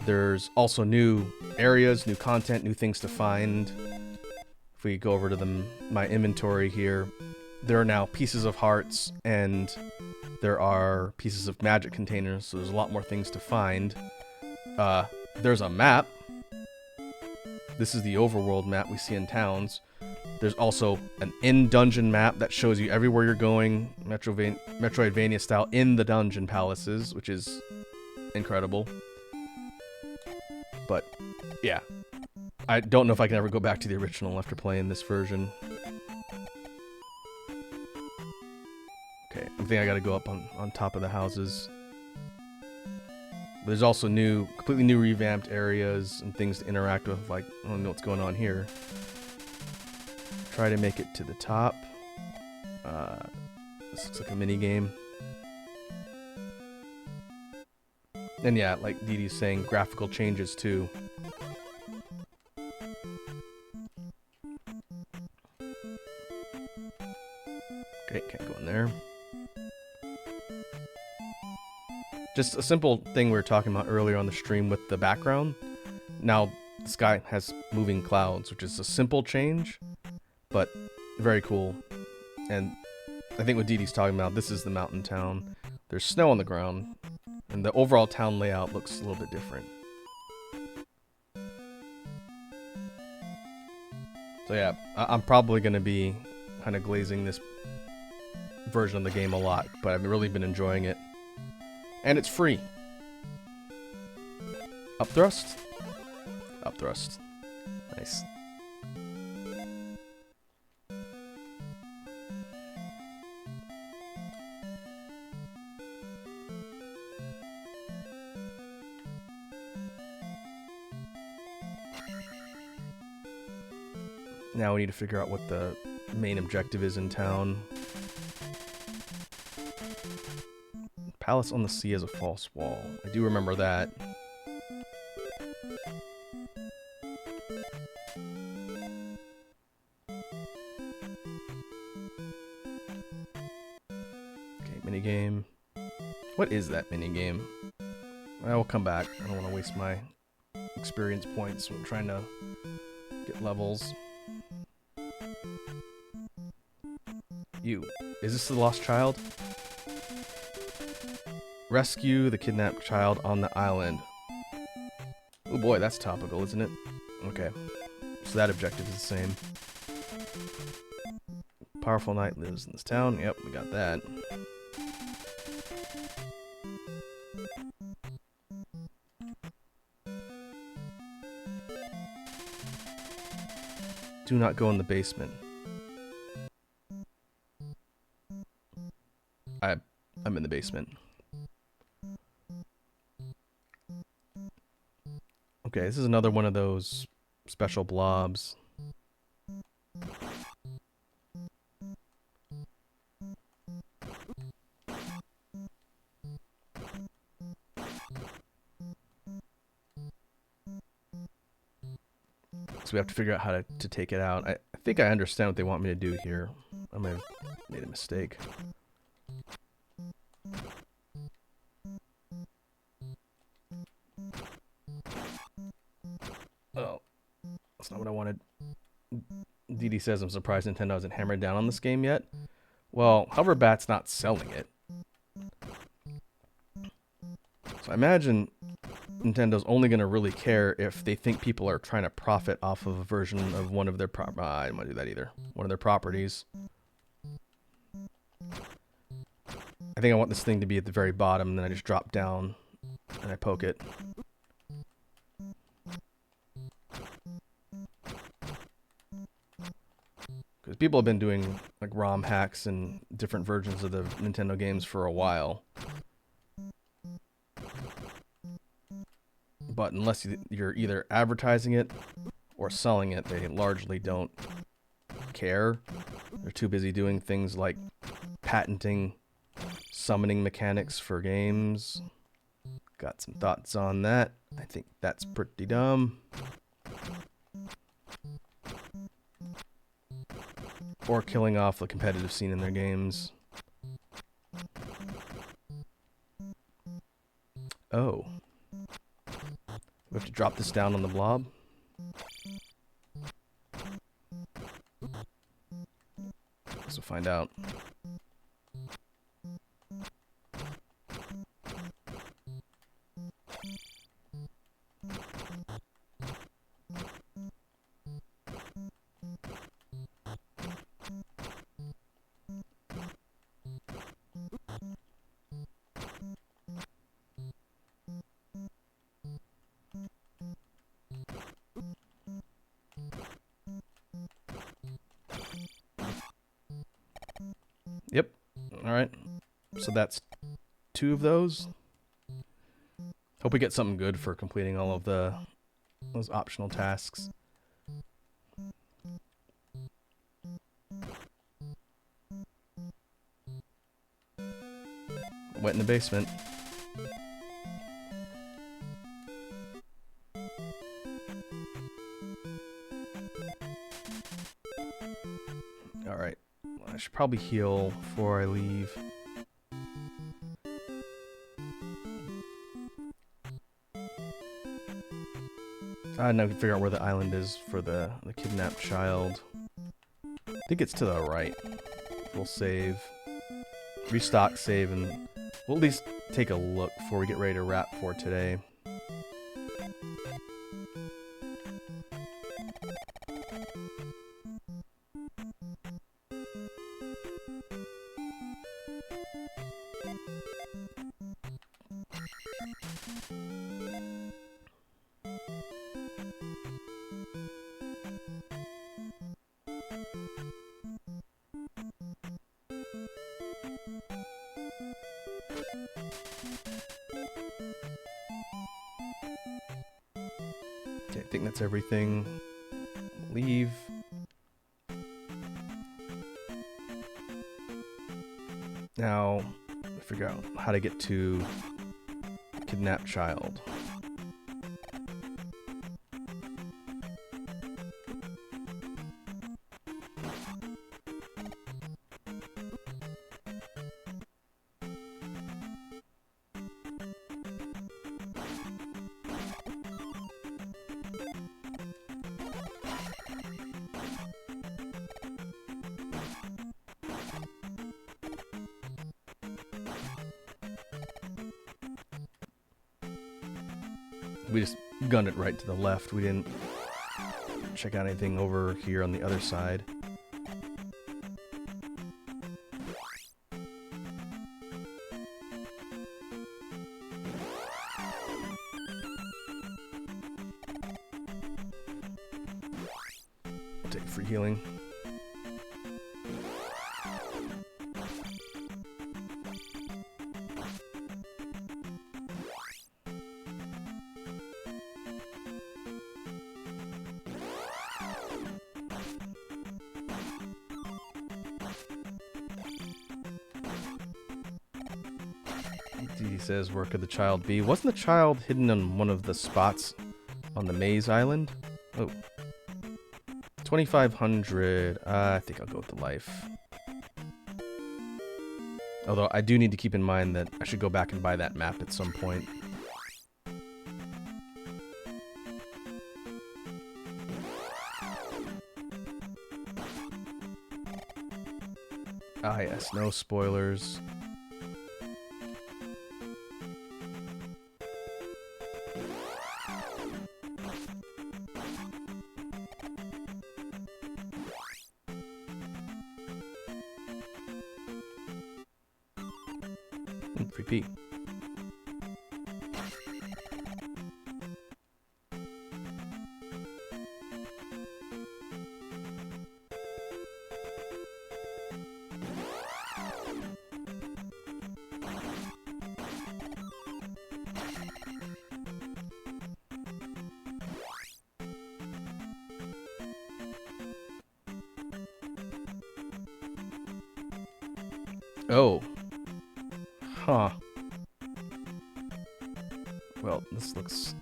There's also new areas, new content, new things to find. If we go over to my inventory here, there are now pieces of hearts, and there are pieces of magic containers, so there's a lot more things to find. There's a map. This is the overworld map we see in towns. There's also an in-dungeon map that shows you everywhere you're going, Metroidvania style, in the dungeon palaces, which is incredible. But yeah, I don't know if I can ever go back to the original after playing this version. Okay, I think I gotta go up on top of the houses. But there's also completely new revamped areas and things to interact with, like, I don't know what's going on here. Try to make it to the top. This looks like a mini game. And yeah, like Didi's saying, graphical changes too. Okay, can't go in there. Just a simple thing we were talking about earlier on the stream with the background. Now the sky has moving clouds, which is a simple change, but very cool. And I think what Dee Dee's talking about, this is the mountain town. There's snow on the ground, and the overall town layout looks a little bit different. So yeah, I'm probably going to be kind of glazing this version of the game a lot, but I've really been enjoying it. And it's free. Up thrust? Up thrust. Nice. Now we need to figure out what the main objective is in town. Palace on the sea has a false wall. I do remember that. Okay, minigame. What is that minigame? I will come back. I don't want to waste my experience points when trying to get levels. You. Is this the lost child? Rescue the kidnapped child on the island. Oh boy, that's topical, isn't it? Okay. So that objective is the same. Powerful knight lives in this town. Yep, we got that. Do not go in the basement. I'm in the basement. Okay, this is another one of those special blobs. So we have to figure out how to take it out. I think I understand what they want me to do here. I might have made a mistake. Oh, that's not what I wanted. Dee Dee says, I'm surprised Nintendo hasn't hammered down on this game yet. Well, Hoverbat's not selling it. So I imagine Nintendo's only going to really care if they think people are trying to profit off of a version of one of their I don't want to do that either. One of their properties. I think I want this thing to be at the very bottom, and then I just drop down and I poke it. Because people have been doing like ROM hacks and different versions of the Nintendo games for a while. But unless you're either advertising it or selling it, they largely don't care. They're too busy doing things like patenting summoning mechanics for games. Got some thoughts on that. I think that's pretty dumb. Or killing off the competitive scene in their games. Oh. We have to drop this down on the blob. So find out. Yep. Alright. So that's 2 of those. Hope we get something good for completing all of those optional tasks. Went in the basement. Alright. I should probably heal before I leave. I know, figure out where the island is for the kidnapped child. I think it's to the right. We'll save. Restock, save, and we'll at least take a look before we get ready to wrap for today. Okay, I think that's everything. Leave. Now, figure out how to get to kidnapped child. We just gunned it right to the left. We didn't check out anything over here on the other side. I'll take free healing. He says, where could the child be? Wasn't the child hidden on one of the spots on the maze island? Oh. 2,500. I think I'll go with the life. Although I do need to keep in mind that I should go back and buy that map at some point. Ah yes, no spoilers. Repeat. Oh. Huh. Well, this looks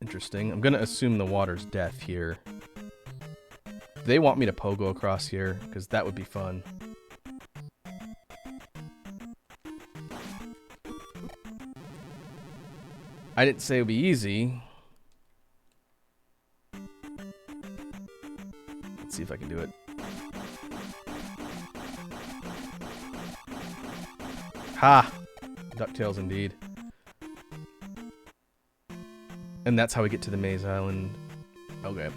interesting. I'm gonna assume the water's death here. They want me to pogo across here, because that would be fun. I didn't say it would be easy. Let's see if I can do it. Ha! DuckTales indeed. And that's how we get to the maze island. Okay.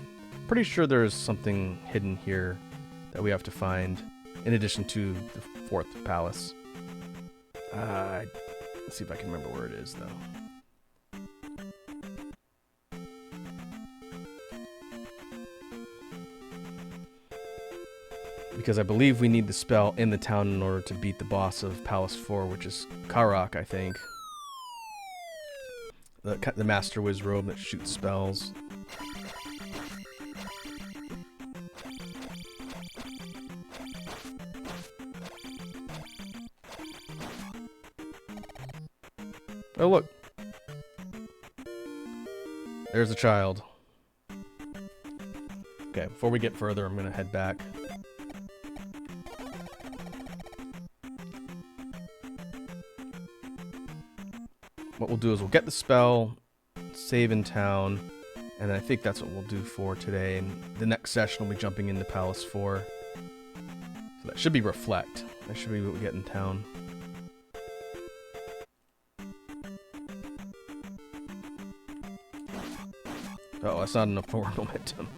Pretty sure there's something hidden here that we have to find, in addition to the fourth palace. Let's see if I can remember where it is, though. Because I believe we need the spell in the town in order to beat the boss of Palace 4, which is Karak, I think. The Master Wiz robe that shoots spells. Oh, look. There's a child. Okay, before we get further, I'm going to head back. what we'll do is we'll get the spell, save in town, and then I think that's what we'll do for today. And the next session we'll be jumping into Palace 4. So that should be Reflect. That should be what we get in town. Oh, that's not enough forward momentum.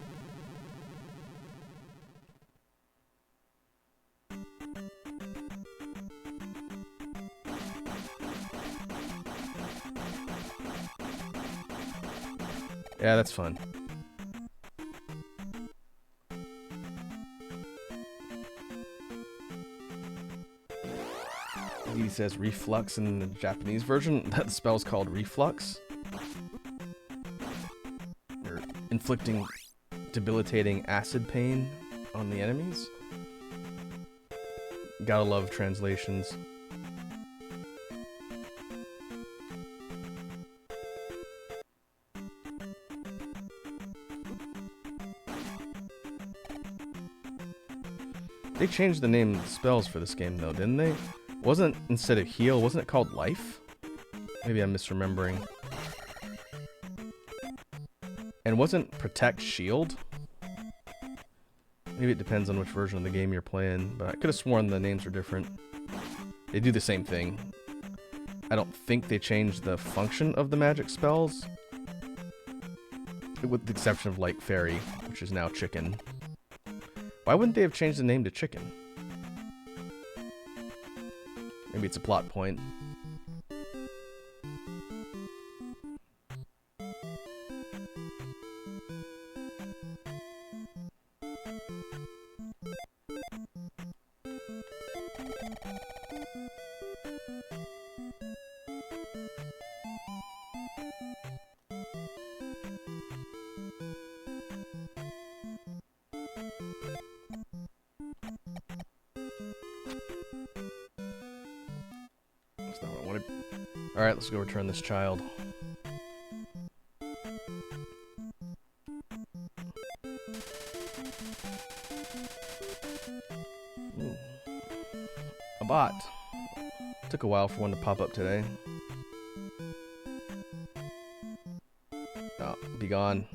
Yeah, that's fun. He says reflux in the Japanese version. That spell's called reflux. Or inflicting debilitating acid pain on the enemies. Gotta love translations. They changed the name of the spells for this game though, didn't they? Wasn't, instead of heal, wasn't it called life? Maybe I'm misremembering. And wasn't protect shield? Maybe it depends on which version of the game you're playing, but I could have sworn the names were different. They do the same thing. I don't think they changed the function of the magic spells. With the exception of like Fairy, which is now Chicken. Why wouldn't they have changed the name to Chicken? Maybe it's a plot point. That's not what I wanted. Alright, let's go return this child. Ooh. A bot. Took a while for one to pop up today. Oh, be gone.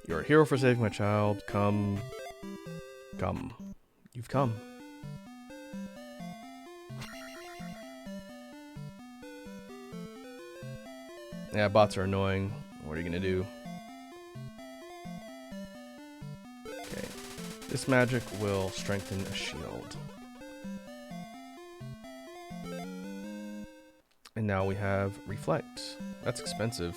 You're a hero for saving my child. Come. Come. You've come. Yeah, bots are annoying. What are you gonna do? Okay. This magic will strengthen a shield. And now we have Reflect. That's expensive.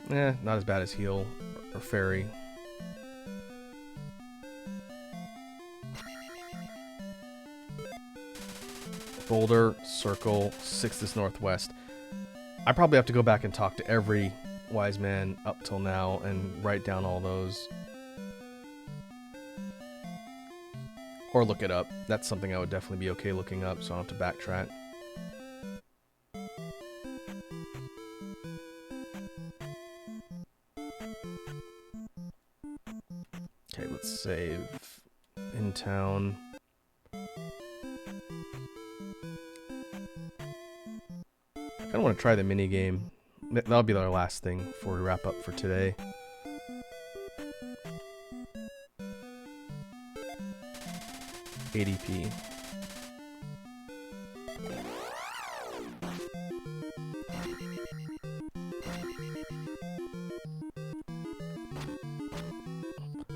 Eh, not as bad as Heal or Fairy. Boulder, Circle, 6th is Northwest. I probably have to go back and talk to every wise man up till now and write down all those. Or look it up. That's something I would definitely be okay looking up, so I don't have to backtrack. Okay, let's save in town. I don't want to try the mini game. That'll be our last thing before we wrap up for today. ADP.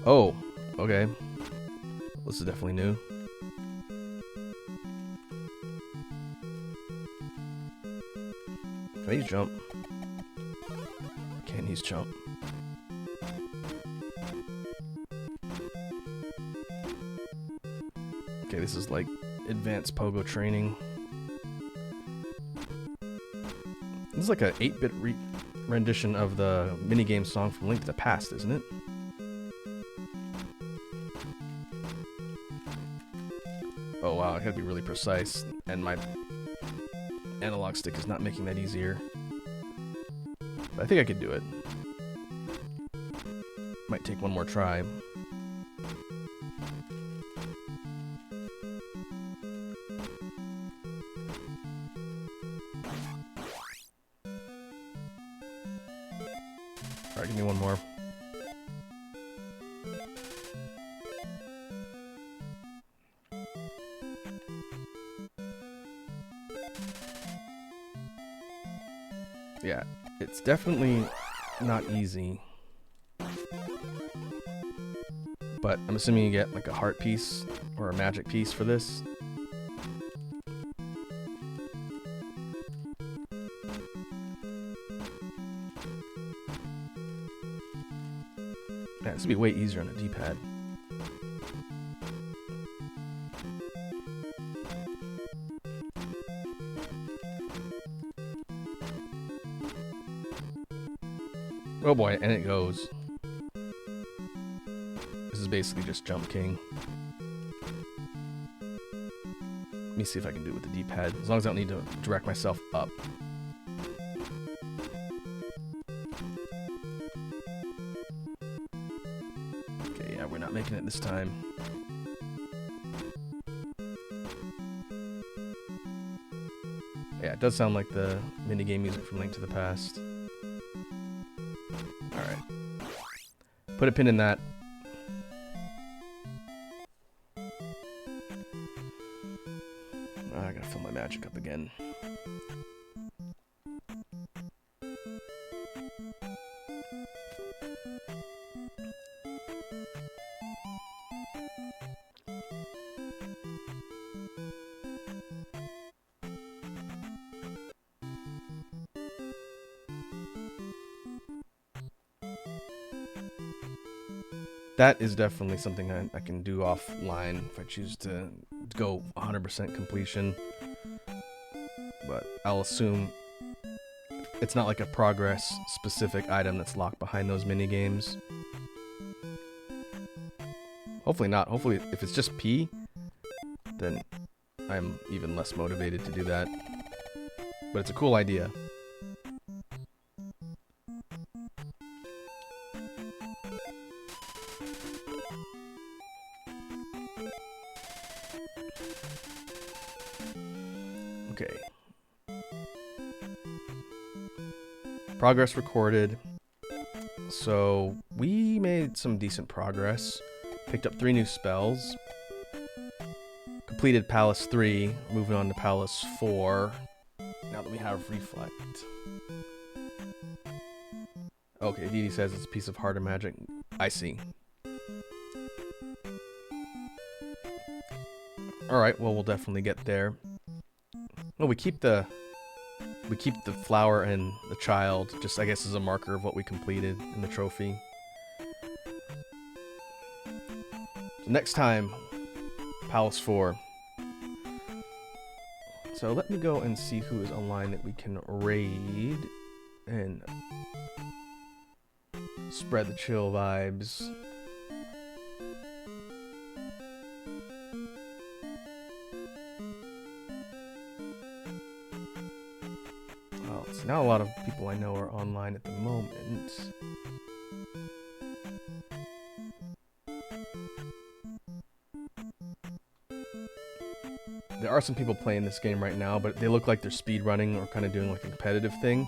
Oh, okay. This is definitely new. Can he jump? Can he jump? Okay, this is like advanced pogo training. This is like a 8-bit rendition of the minigame song from Link to the Past, isn't it? Oh wow, I gotta be really precise, and my analog stick is not making that easier. But I think I could do it. Might take one more try. Alright, give me one more. Yeah, it's definitely not easy. But I'm assuming you get like a heart piece or a magic piece for this. Yeah, this would be way easier on a D-pad. Oh boy, and it goes. This is basically just Jump King. Let me see if I can do it with the D-pad, as long as I don't need to direct myself up. Okay, yeah, we're not making it this time. Yeah, it does sound like the minigame music from Link to the Past. Alright. Put a pin in that. I gotta fill my magic up again. That is definitely something I can do offline if I choose to go 100% completion. But I'll assume it's not like a progress specific item that's locked behind those mini games. Hopefully not. Hopefully if it's just P, then I'm even less motivated to do that. But it's a cool idea. Okay. Progress recorded. So we made some decent progress. Picked up 3 new spells. Completed Palace 3. Moving on to Palace 4. Now that we have Reflect. Okay, Dee Dee says it's a piece of harder magic. I see. Alright, well we'll definitely get there. Well, we keep the flower and the child, just I guess as a marker of what we completed in the trophy. So next time, Palace 4. So let me go and see who is online that we can raid and spread the chill vibes. Now a lot of people I know are online at the moment. There are some people playing this game right now, but they look like they're speedrunning or kind of doing like a competitive thing.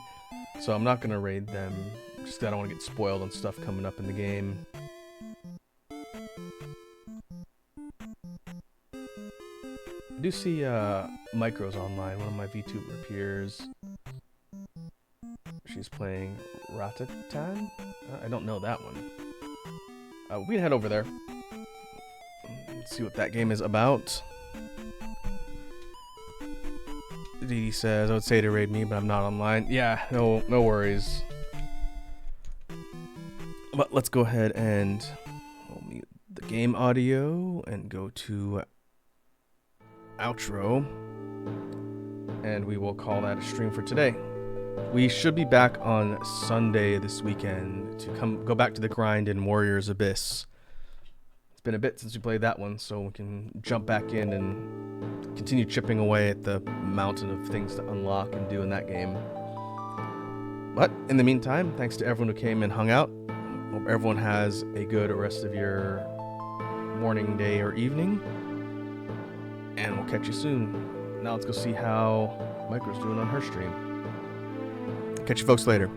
So I'm not going to raid them, just 'cause I don't want to get spoiled on stuff coming up in the game. I do see Micro's online, one of my VTuber peers. She's playing Ratatan? I don't know that one. We can head over there. Let's see what that game is about. Dee Dee says, I would say to raid me, but I'm not online. Yeah, no worries. But let's go ahead and we'll mute the game audio and go to outro. And we will call that a stream for today. We should be back on Sunday this weekend to go back to the grind in Warriors Abyss. It's been a bit since we played that one, so we can jump back in and continue chipping away at the mountain of things to unlock and do in that game. But in the meantime, thanks to everyone who came and hung out. Hope everyone has a good rest of your morning, day, or evening. And we'll catch you soon. Now let's go see how Micro's doing on her stream. Catch you folks later.